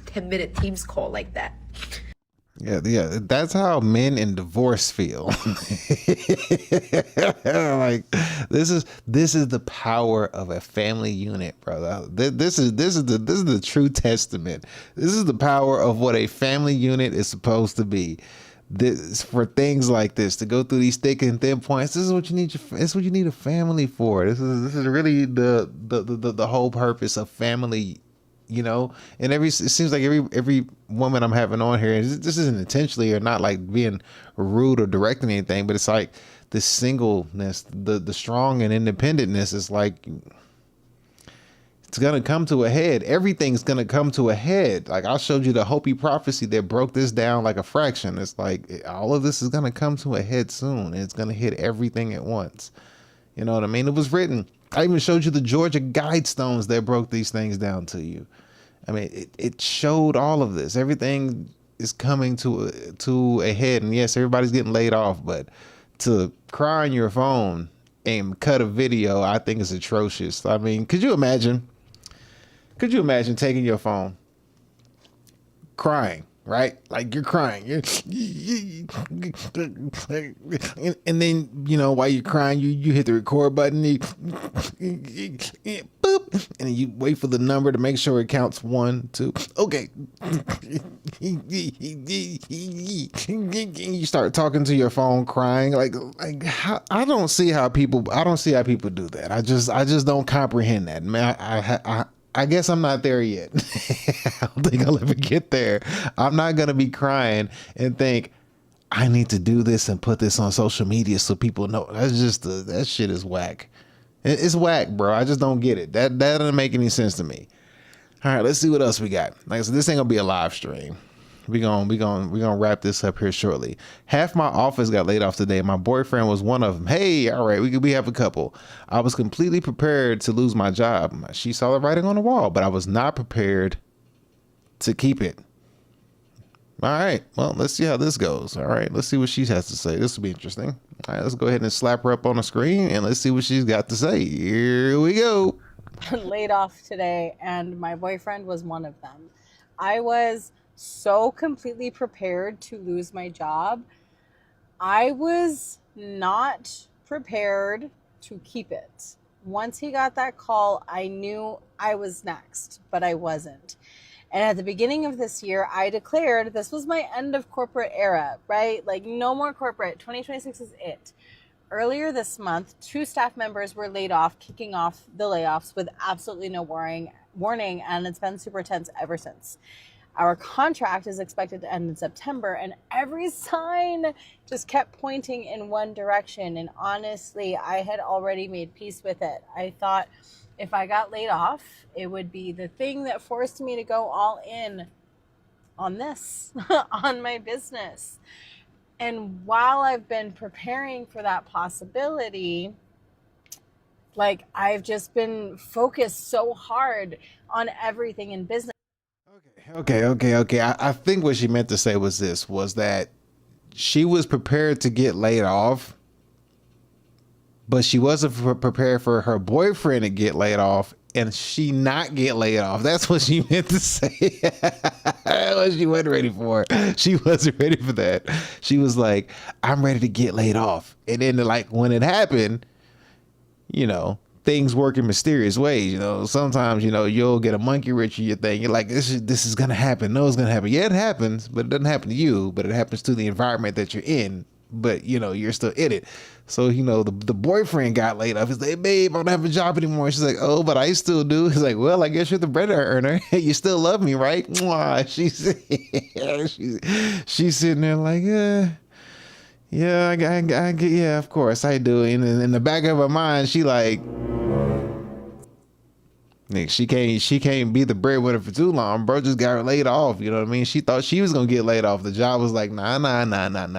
10-minute Teams call like that. Yeah, that's how men in divorce feel. Like, this is the power of a family unit, brother. This is the true testament. This is the power of what a family unit is supposed to be. This, for things like this, to go through these thick and thin points, this is what you need. This is what you need a family for. This is really the whole purpose of family. You know, and it seems like every woman I'm having on here, this isn't intentionally or not like being rude or directing anything, but it's like the singleness, the strong and independentness is like, it's going to come to a head. Everything's going to come to a head. Like, I showed you the Hopi prophecy that broke this down like a fraction. It's like all of this is going to come to a head soon, and it's going to hit everything at once. You know what I mean? It was written. I even showed you the Georgia Guidestones that broke these things down to you. I mean, it showed all of this. Everything is coming to a head. And yes, everybody's getting laid off, but to cry on your phone and cut a video, I think is atrocious. I mean, could you imagine taking your phone, crying, right? Like, you're crying, and then, you know, while you're crying, you hit the record button, boop, and you wait for the number to make sure it counts 1, 2. Okay. You start talking to your phone, crying. Like how, I don't see how people do that. I just don't comprehend that, man. I guess I'm not there yet. I don't think I'll ever get there. I'm not going to be crying and think, I need to do this and put this on social media so people know. That shit is whack. It's whack, bro. I just don't get it. That doesn't make any sense to me. All right, let's see what else we got. Like I said, this ain't going to be a live stream. We're gonna wrap this up here shortly. Half my office got laid off today. My boyfriend was one of them. Hey, all right, we have a couple. I was completely prepared to lose my job. She saw the writing on the wall, but I was not prepared to keep it. All right. Well, let's see how this goes. All right. Let's see what she has to say. This will be interesting. All right. Let's go ahead and slap her up on the screen and let's see what she's got to say. Here we go. Laid off today, and my boyfriend was one of them. I was so completely prepared to lose my job. I was not prepared to keep it. Once he got that call, I knew I was next, but I wasn't. And at the beginning of this year, I declared this was my end of corporate era, right? Like, no more corporate. 2026 is it. Earlier this month, 2 staff members were laid off, kicking off the layoffs with absolutely no warning, and it's been super tense ever since. Our contract is expected to end in September, and every sign just kept pointing in one direction. And honestly, I had already made peace with it. I thought if I got laid off, it would be the thing that forced me to go all in on this, on my business. And while I've been preparing for that possibility, like, I've just been focused so hard on everything in business. Okay. I think what she meant to say was that she was prepared to get laid off, but she wasn't prepared for her boyfriend to get laid off and she not get laid off. That's what she meant to say. That's what she wasn't ready for. She wasn't ready for that. She was like, I'm ready to get laid off. And then, like, when it happened, you know, things work in mysterious ways. You know, sometimes, you know, you'll get a monkey wrench in your thing. You're like, this is gonna happen. No, it's gonna happen. Yeah, it happens, but it doesn't happen to you. But it happens to the environment that you're in. But, you know, you're still in it. So, you know, the boyfriend got laid off. He's like, babe, I don't have a job anymore. She's like, oh, but I still do. He's like, well, I guess you're the bread earner. You still love me, right? Mwah. She's sitting there like, yeah, yeah, of course I do. And in the back of her mind, she like, she can't be the breadwinner for too long. Bro just got laid off. You know what I mean? She thought she was gonna get laid off. The job was like, nah.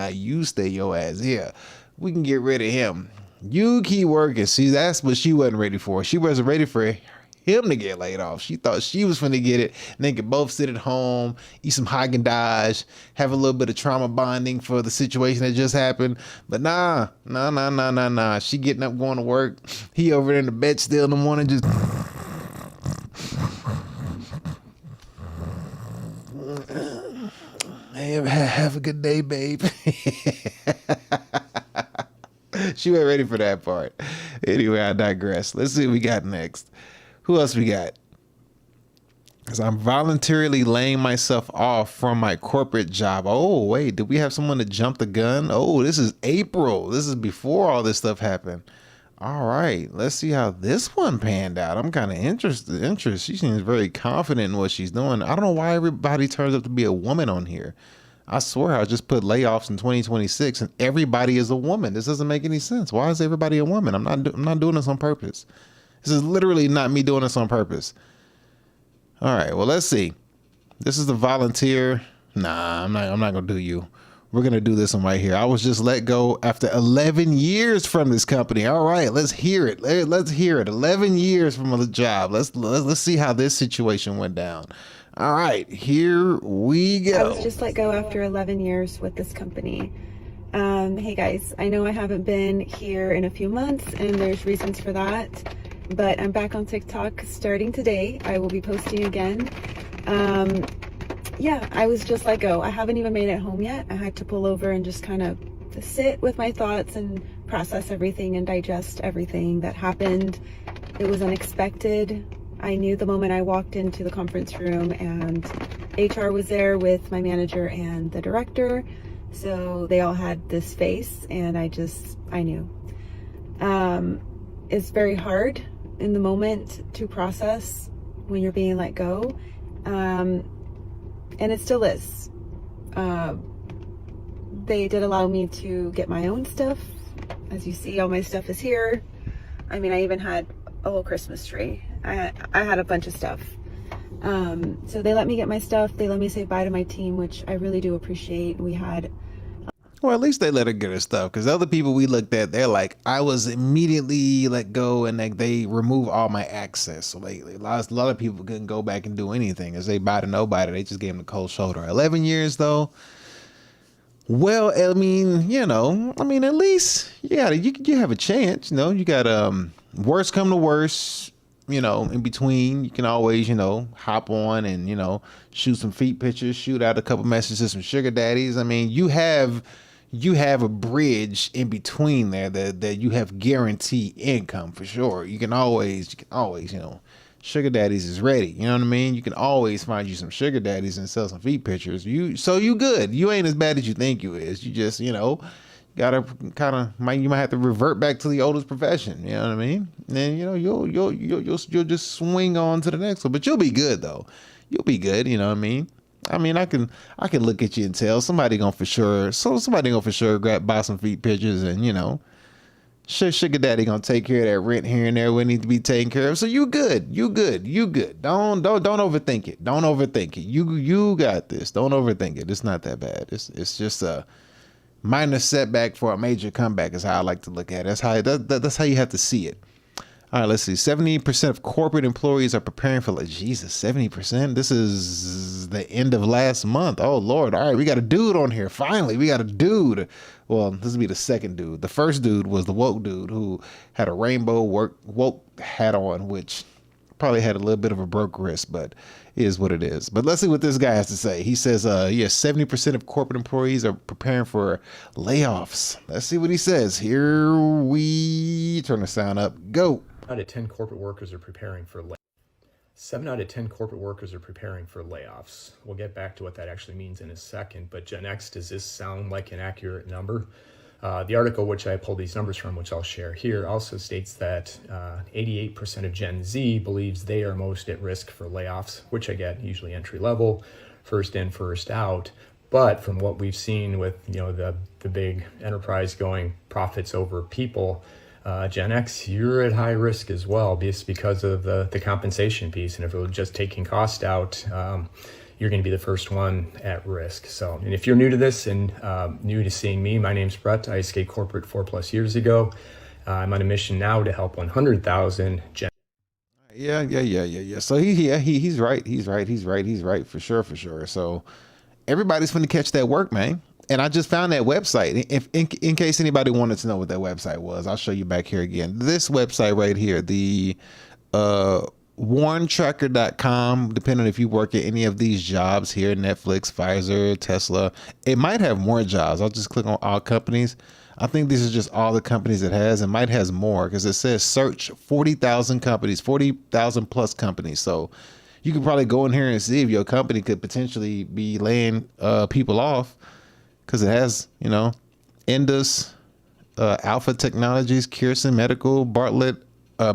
You stay your ass here. We can get rid of him. You keep working. See, that's what she wasn't ready for. She wasn't ready for him to get laid off. She thought she was finna get it, and they could both sit at home, eat some Haagen-Dazs, have a little bit of trauma bonding for the situation that just happened. But nah. She getting up, going to work. He over there in the bed still in the morning, just hey, have a good day, babe. She wasn't ready for that part. Anyway, I digress. Let's see what we got next. Who else we got? Because I'm voluntarily laying myself off from my corporate job. Oh, wait, did we have someone that jumped the gun? Oh, this is April. This is before all this stuff happened. All right, let's see how this one panned out. I'm kind of interested. She seems very confident in what she's doing. I don't know why everybody turns up to be a woman on here. I swear I just put layoffs in 2026 and everybody is a woman. This doesn't make any sense. Why is everybody a woman? I'm not doing this on purpose. This is literally not me doing this on purpose. All right, well, let's see. This is the volunteer. Nah, I'm not gonna do you. We're gonna do this one right here. I was just let go after 11 years from this company. All right, let's hear it. Let's hear it. 11 years from a job. Let's see how this situation went down. All right, here we go. I was just let go after 11 years with this company. Hey guys, I know I haven't been here in a few months and there's reasons for that, but I'm back on TikTok starting today. I will be posting again. Yeah, I was just let go. I haven't even made it home yet. I had to pull over and just kind of sit with my thoughts and process everything and digest everything that happened. It was unexpected. I knew the moment I walked into the conference room and HR was there with my manager and the director. So they all had this face and I knew. It's very hard in the moment to process when you're being let go. And it still is. They did allow me to get my own stuff. As you see, all my stuff is here. I mean, I even had a whole Christmas tree. I had a bunch of stuff. So they let me get my stuff. They let me say bye to my team, which I really do appreciate. We had... Well, at least they let her get her stuff, because other people we looked at, they're like, I was immediately let go, and they remove all my access. So lately, a lot of people couldn't go back and do anything. As they bought to nobody, they just gave them the cold shoulder. 11 years though. Well, I mean, at least you have a chance. You got worst come to worst. In between, you can always, hop on and, shoot some feet pictures, shoot out a couple messages to some sugar daddies. I mean, you have a bridge in between there that you have guaranteed income for sure. You can always, sugar daddies is ready. You know what I mean? You can always find you some sugar daddies and sell some feet pictures. You good. You ain't as bad as you think you is. You just, gotta you might have to revert back to the oldest profession. You know what I mean? And you'll just swing on to the next one. But you'll be good though. You'll be good. You know what I mean? I can look at you and tell somebody gonna for sure buy some feet pictures, and sugar daddy gonna take care of that rent here and there when it need to be taken care of. So you good. Don't overthink it. Don't overthink it. You got this. Don't overthink it. It's not that bad. It's just a minor setback for a major comeback is how I like to look at it. That's how you have to see it. All right, let's see. 70% of corporate employees are preparing for 70%. This is the end of last month. Oh Lord. All right, we got a dude on here. Finally, we got a dude. Well, this will be the second dude. The first dude was the woke dude who had a rainbow woke hat on, which probably had a little bit of a broke wrist, but it is what it is. But let's see what this guy has to say. He says, 70% of corporate employees are preparing for layoffs. Let's see what he says. Here we turn the sound up. Go. 7 out of 10 corporate workers are preparing for layoffs. 7 out of 10 corporate workers are preparing for layoffs. We'll get back to what that actually means in a second, but Gen X, does this sound like an accurate number? The article which I pulled these numbers from, which I'll share here, also states that 88% of Gen Z believes they are most at risk for layoffs, which I get, usually entry level, first in, first out. But from what we've seen with the big enterprise going profits over people, Gen X, you're at high risk as well, just because of the compensation piece. And if it was just taking cost out, you're going to be the first one at risk. So, and if you're new to this and new to seeing me, my name's Brett. I escaped corporate 4+ years ago. I'm on a mission now to help 100,000 Gen. Yeah. So he's right for sure. So everybody's going to catch that work, man. And I just found that website. If in case anybody wanted to know what that website was, I'll show you back here again. This website right here, the warntracker.com, depending on if you work at any of these jobs here, Netflix, Pfizer, Tesla, it might have more jobs. I'll just click on all companies. I think this is just all the companies it has. It might has more because it says search 40,000 companies, 40,000 plus companies. So you could probably go in here and see if your company could potentially be laying people off, because it has, Indus, Alpha Technologies, Kirsten Medical, Bartlett,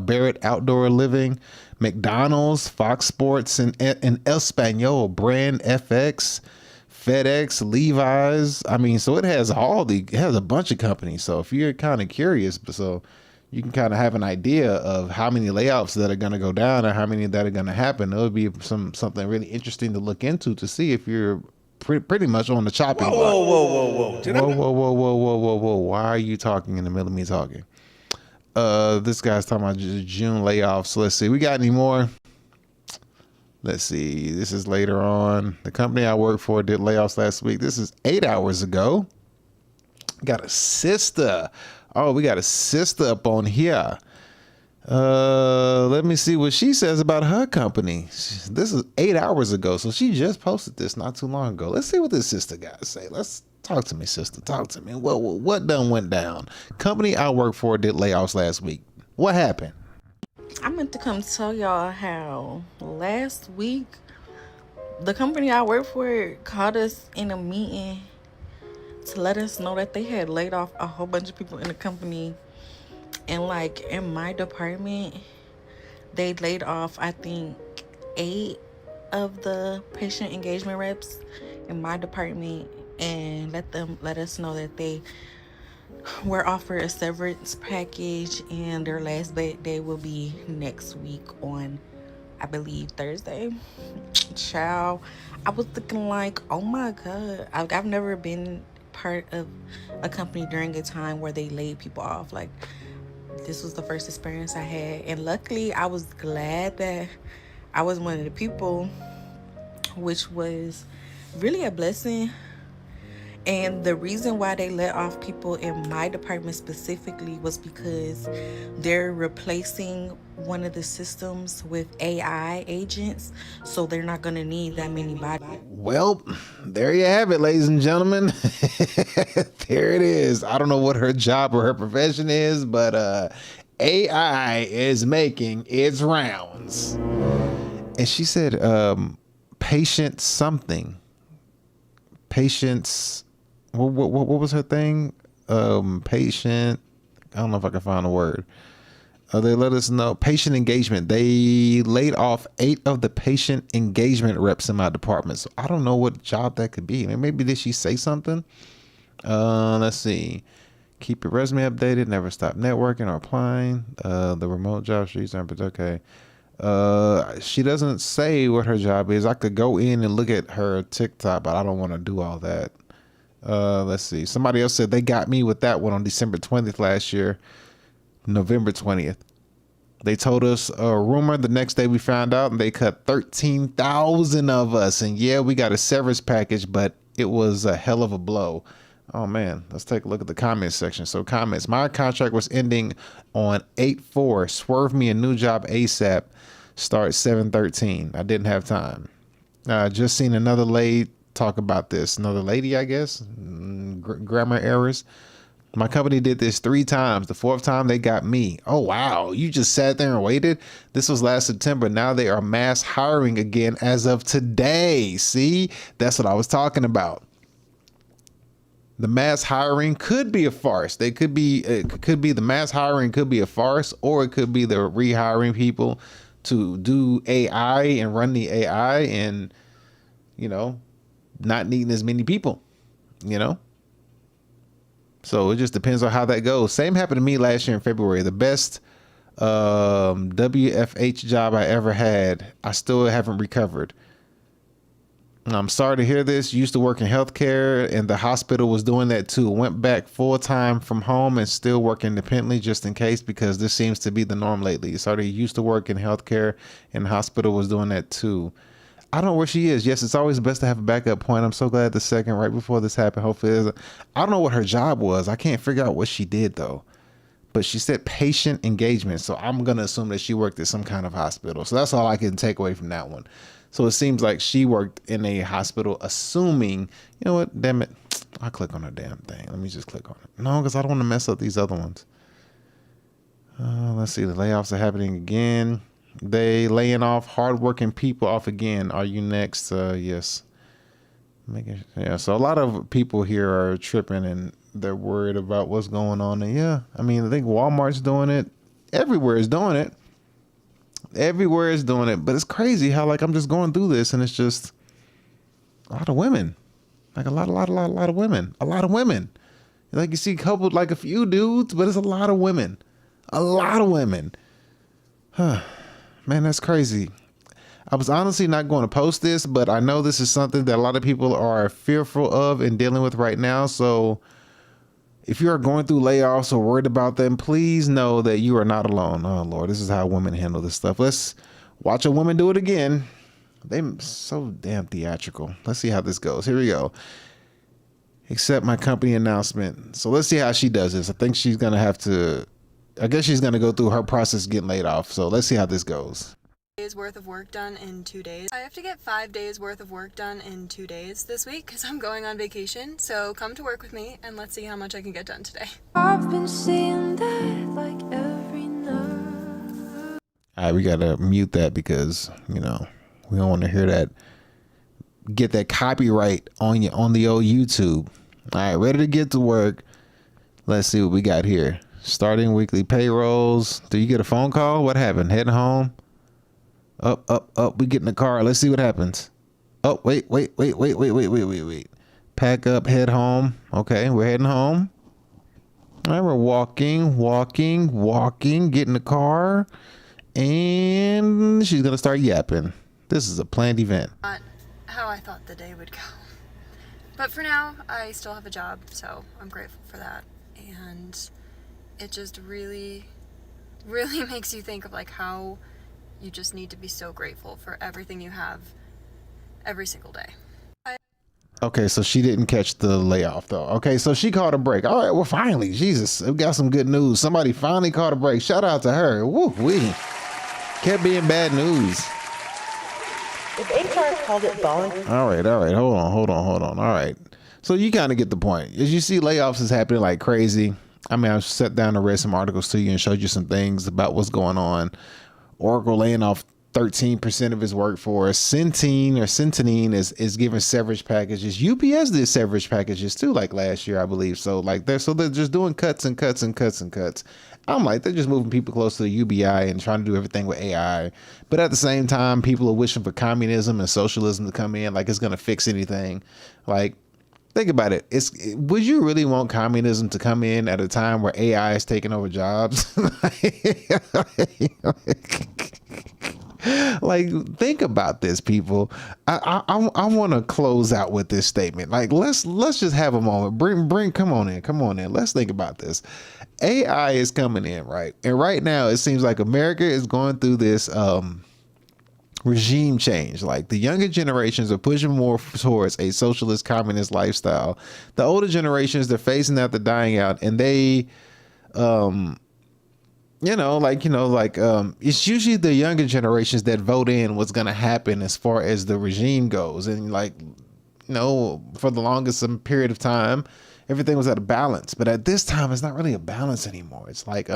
Barrett Outdoor Living, McDonald's, Fox Sports, and Espanol, Brand FX, FedEx, Levi's. I mean, so it has it has a bunch of companies. So if you're kind of curious, so you can kind of have an idea of how many layoffs that are going to go down or how many that are going to happen. It would be something really interesting to look into to see if you're pretty much on the chopping block. Whoa. Why are you talking in the middle of me talking? This guy's talking about June layoffs. Let's see. We got any more? Let's see. This is later on. The company I work for did layoffs last week. This is 8 hours ago. Got a sister. Oh, we got a sister up on here. Let me see what she says about her company. This is 8 hours ago, so she just posted this not too long ago. Let's see what this sister got to say. Let's talk to me, sister. Talk to me. What done went down? Company I work for did layoffs last week. What happened? I meant to come tell y'all how last week the company I work for called us in a meeting to let us know that they had laid off a whole bunch of people in the company. And like in my department, they laid off, I think, 8 of the patient engagement reps in my department, and let us know that they were offered a severance package, and their last day will be next week on, I believe, Thursday. Child, I was thinking like, oh my God, I've never been part of a company during a time where they laid people off. Like, this was the first experience I had, and luckily I was glad that I was one of the people, which was really a blessing. And the reason why they let off people in my department specifically was because they're replacing one of the systems with AI agents, so they're not going to need that many bodies. Well, there you have it, ladies and gentlemen. There it is. I don't know what her job or her profession is, but AI is making its rounds. And she said patient something. Patience. What was her thing? Patient. I don't know if I can find a word. They let us know. Patient engagement. They laid off 8 of the patient engagement reps in my department. So I don't know what job that could be. Maybe did she say something? Let's see. Keep your resume updated. Never stop networking or applying. The remote job she's on, but okay. She doesn't say what her job is. I could go in and look at her TikTok, but I don't want to do all that. Let's see. Somebody else said they got me with that one on December 20th last year, November 20th. They told us a rumor. The next day we found out, and they cut 13,000 of us. And yeah, we got a severance package, but it was a hell of a blow. Oh man, let's take a look at the comments section. So comments, my contract was ending on 8/4. Swerve me a new job ASAP. Start 7/13. I didn't have time. Just seen another lady talk about this. Another lady, I guess. Grammar errors. My company did this 3 times. The 4th time they got me. Oh wow, you just sat there and waited? This was last September. Now they are mass hiring again as of today. See, that's what I was talking about. The mass hiring could be a farce. It could be the mass hiring could be a farce, or it could be the rehiring people to do AI and run the AI and, you know, not needing as many people, you know? So it just depends on how that goes. Same happened to me last year in February. The best WFH job I ever had, I still haven't recovered. I'm sorry to hear this. Used to work in healthcare, and the hospital was doing that too. Went back full time from home and still work independently just in case, because this seems to be the norm lately. Sorry, used to work in healthcare, and the hospital was doing that too. I don't know where she is. Yes, it's always best to have a backup point. I'm so glad the second right before this happened. Hopefully, I don't know what her job was. I can't figure out what she did though. But she said patient engagement, so I'm gonna assume that she worked at some kind of hospital. So that's all I can take away from that one. So it seems like she worked in a hospital, assuming, you know what, damn it. I'll click on her damn thing. Let me just click on it. No, because I don't want to mess up these other ones. Let's see, the layoffs are happening again. They laying off hardworking people off again. Are you next? Yes. Yeah, so a lot of people here are tripping and they're worried about what's going on. And yeah, I mean, I think Walmart's doing it. Everywhere is doing it. Everywhere is doing it, but it's crazy how, like, I'm just going through this and it's just a lot of women, like a lot of women. Like you see coupled like a few dudes, but it's a lot of women, Huh, man, that's crazy. I was honestly not going to post this, but I know this is something that a lot of people are fearful of and dealing with right now. So if you are going through layoffs or worried about them, please know that you are not alone. Oh, Lord, this is how women handle this stuff. Let's watch a woman do it again. They're so damn theatrical. Let's see how this goes. Here we go. Accept my company announcement. So let's see how she does this. I think she's going to have to, I guess she's going to go through her process getting laid off. So let's see how this goes. Days worth of work done in 2 days. I have to get 5 days worth of work done in 2 days this week because I'm going on vacation. So come to work with me and let's see how much I can get done today. I've been saying that like every night. All right, we gotta mute that because, you know, we don't want to hear that. Get that copyright on the old YouTube. All right, ready to get to work. Let's see what we got here. Starting weekly payrolls. Do you get a phone call? What happened? Heading home. Up. We get in the car. Let's see what happens. Oh, wait. Pack up, head home. Okay, we're heading home. All right, we're walking. Get in the car. And she's going to start yapping. This is a planned event. Not how I thought the day would go. But for now, I still have a job, so I'm grateful for that. And it just really, really makes you think of like how you just need to be so grateful for everything you have every single day. Okay, so she didn't catch the layoff though. Okay, so she caught a break. All right, well, finally, Jesus, we got some good news. Somebody finally caught a break. Shout out to her. Woo wee. Kept being bad news. If HR called it voluntary. All right. Hold on. All right. So you kind of get the point. As you see, layoffs is happening like crazy. I mean, I sat down and read some articles to you and showed you some things about what's going on. Oracle laying off 13% of its workforce. Centene is giving severance packages. UPS did severance packages too, like last year, I believe. So like they're just doing cuts and cuts and cuts and cuts. I'm like, they're just moving people close to the UBI and trying to do everything with AI. But at the same time, people are wishing for communism and socialism to come in, like it's going to fix anything. Like, think about it. Would you really want communism to come in at a time where AI is taking over jobs? Like, think about this, people. I want to close out with this statement. Like, let's just have a moment. Come on in. Let's think about this. AI is coming in, right? And right now, it seems like America is going through this regime change. Like, the younger generations are pushing more towards a socialist communist lifestyle. The older generations, they're phasing out, they're dying out, and they it's usually the younger generations that vote in what's going to happen as far as the regime goes. And for the longest period of time, everything was at a balance. But at this time, it's not really a balance anymore. It's like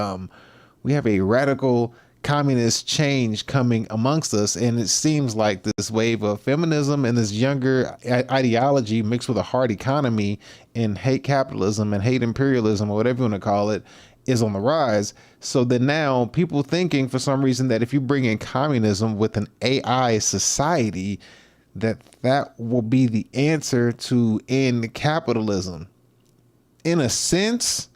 we have a radical communist change coming amongst us. And it seems like this wave of feminism and this younger ideology mixed with a hard economy and hate capitalism and hate imperialism, or whatever you want to call it, is on the rise. So then now people thinking for some reason that if you bring in communism with an AI society, that will be the answer to end capitalism. In a sense,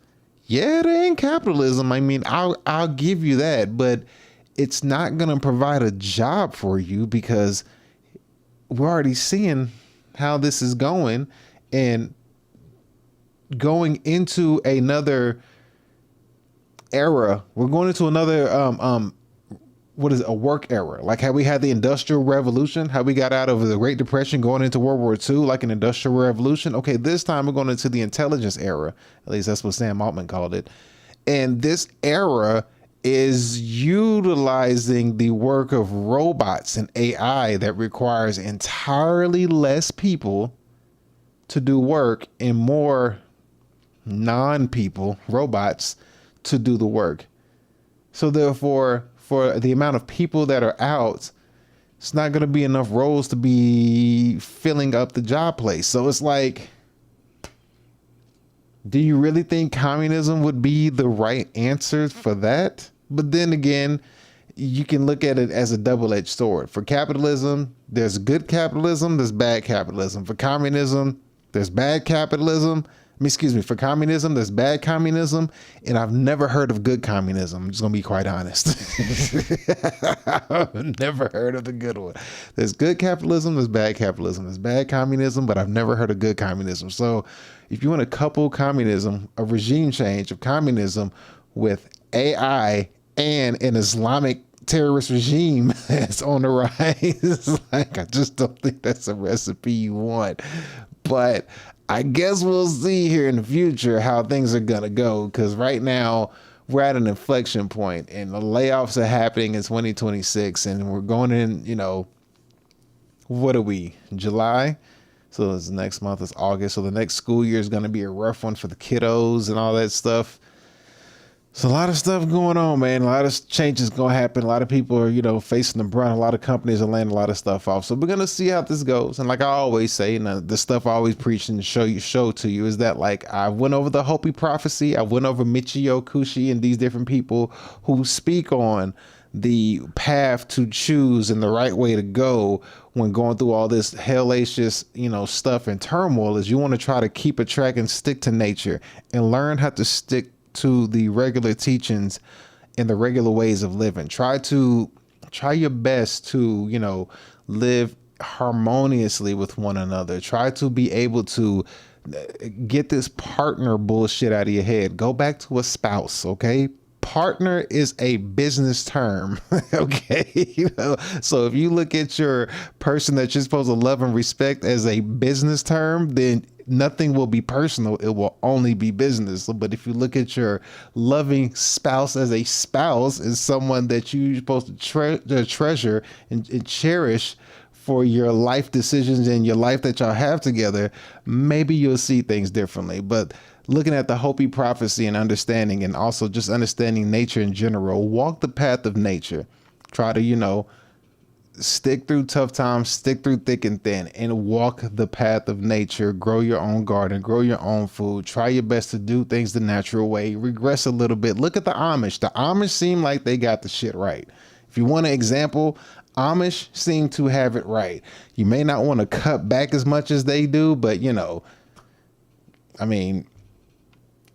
yeah, it ain't capitalism. I mean, I'll give you that, but it's not going to provide a job for you, because we're already seeing how this is going, and going into another era. We're going into another a work era. Like how we had the Industrial Revolution, how we got out of the Great Depression going into World War II, like an Industrial Revolution. Okay, this time we're going into the intelligence era. At least that's what Sam Altman called it. And this era is utilizing the work of robots and AI that requires entirely less people to do work and more non-people, robots, to do the work. So therefore, for the amount of people that are out, it's not going to be enough roles to be filling up the job place. So it's like, do you really think communism would be the right answer for that? But then again, you can look at it as a double-edged sword. For capitalism, there's good capitalism, there's bad capitalism. For communism, there's bad capitalism. For communism, there's bad communism, and I've never heard of good communism. I'm just going to be quite honest. I've never heard of the good one. There's good capitalism, there's bad capitalism. There's bad communism, but I've never heard of good communism. So if you want to couple communism, a regime change of communism, with AI and an Islamic terrorist regime that's on the rise, like, I just don't think that's a recipe you want. But I guess we'll see here in the future how things are going to go, because right now we're at an inflection point and the layoffs are happening in 2026, and we're going in, what are we, July? So this next month is August. So the next school year is going to be a rough one for the kiddos and all that stuff. So a lot of stuff going on, man. A lot of changes going to happen. A lot of people are, facing the brunt. A lot of companies are laying a lot of stuff off. So we're going to see how this goes. And like I always say, the stuff I always preach and show to you is that, like, I went over the Hopi prophecy. I went over Michio Kushi and these different people who speak on the path to choose and the right way to go when going through all this hellacious, stuff and turmoil. Is you want to try to keep a track and stick to nature and learn how to stick to the regular teachings and the regular ways of living. Try your best to, live harmoniously with one another. Try to be able to get this partner bullshit out of your head. Go back to a spouse, okay? Partner is a business term, okay? You know, so if you look at your person that you're supposed to love and respect as a business term, then nothing will be personal. It will only be business. But if you look at your loving spouse as a spouse, is someone that you're supposed to treasure and cherish for your life decisions and your life that y'all have together, maybe you'll see things differently. But looking at the Hopi prophecy and understanding, and also just understanding nature in general, walk the path of nature. Try to, you know, stick through tough times, stick through thick and thin, and walk the path of nature. Grow your own garden, grow your own food. Try your best to do things the natural way. Regress a little bit. Look at the Amish. The Amish seem like they got the shit right. If you want an example, Amish seem to have it right. You may not want to cut back as much as they do, but you know, I mean,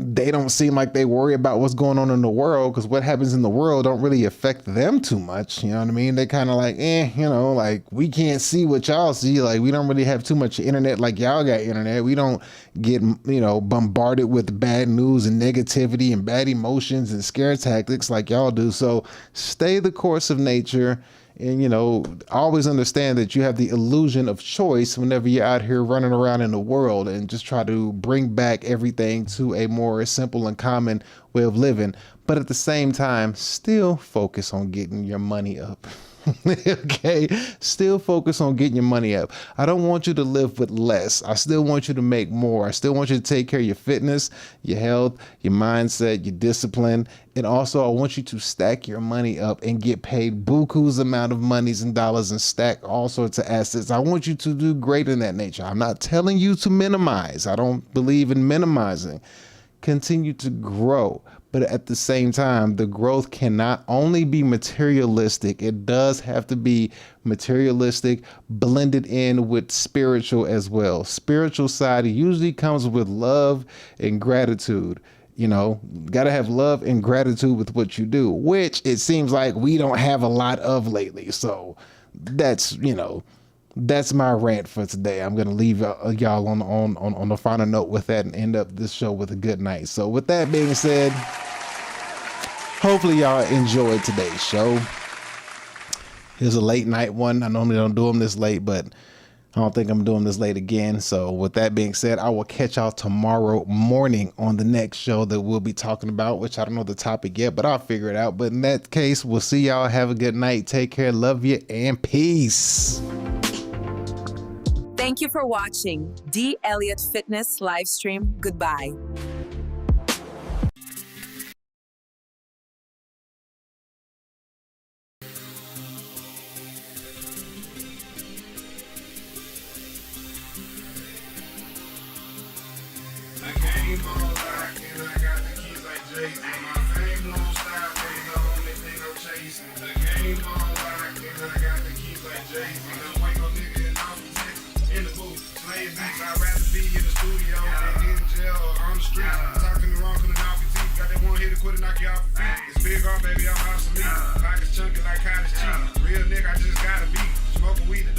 they don't seem like they worry about what's going on in the world, because what happens in the world don't really affect them too much. You know what I mean? They kind of like, you know, like we can't see what y'all see. Like we don't really have too much internet like y'all got internet. We don't get, you know, bombarded with bad news and negativity and bad emotions and scare tactics like y'all do. So stay the course of nature. And, you know, always understand that you have the illusion of choice whenever you're out here running around in the world, and just try to bring back everything to a more simple and common way of living. But at the same time, still focus on getting your money up. Okay, still focus on getting your money up. I don't want you to live with less. I still want you to make more. I still want you to take care of your fitness, your health, your mindset, your discipline. And also I want you to stack your money up and get paid buku's amount of monies and dollars and stack all sorts of assets. I want you to do great in that nature. I'm not telling you to minimize. I don't believe in minimizing. Continue to grow. But at the same time, the growth cannot only be materialistic. It does have to be materialistic, blended in with spiritual as well. Spiritual side usually comes with love and gratitude. You know, got to have love and gratitude with what you do, which it seems like we don't have a lot of lately. So that's, you know, that's my rant for today. I'm gonna leave y'all on the final note with that and end up this show with a good night. So with that being said, hopefully y'all enjoyed today's show. Here's a late night one. I normally don't do them this late, but I don't think I'm doing this late again. So with that being said, I will catch y'all tomorrow morning on the next show that we'll be talking about, which I don't know the topic yet, but I'll figure it out. But in that case, we'll see y'all. Have a good night. Take care. Love you and peace. Thank you for watching D. Elliott Fitness Livestream. Goodbye. I'd rather be in the studio than in jail or on the street. Talking the wrong, coming off your teeth. Got that one hit to quit and knock you off your feet. It's big, baby, I'm obsolete.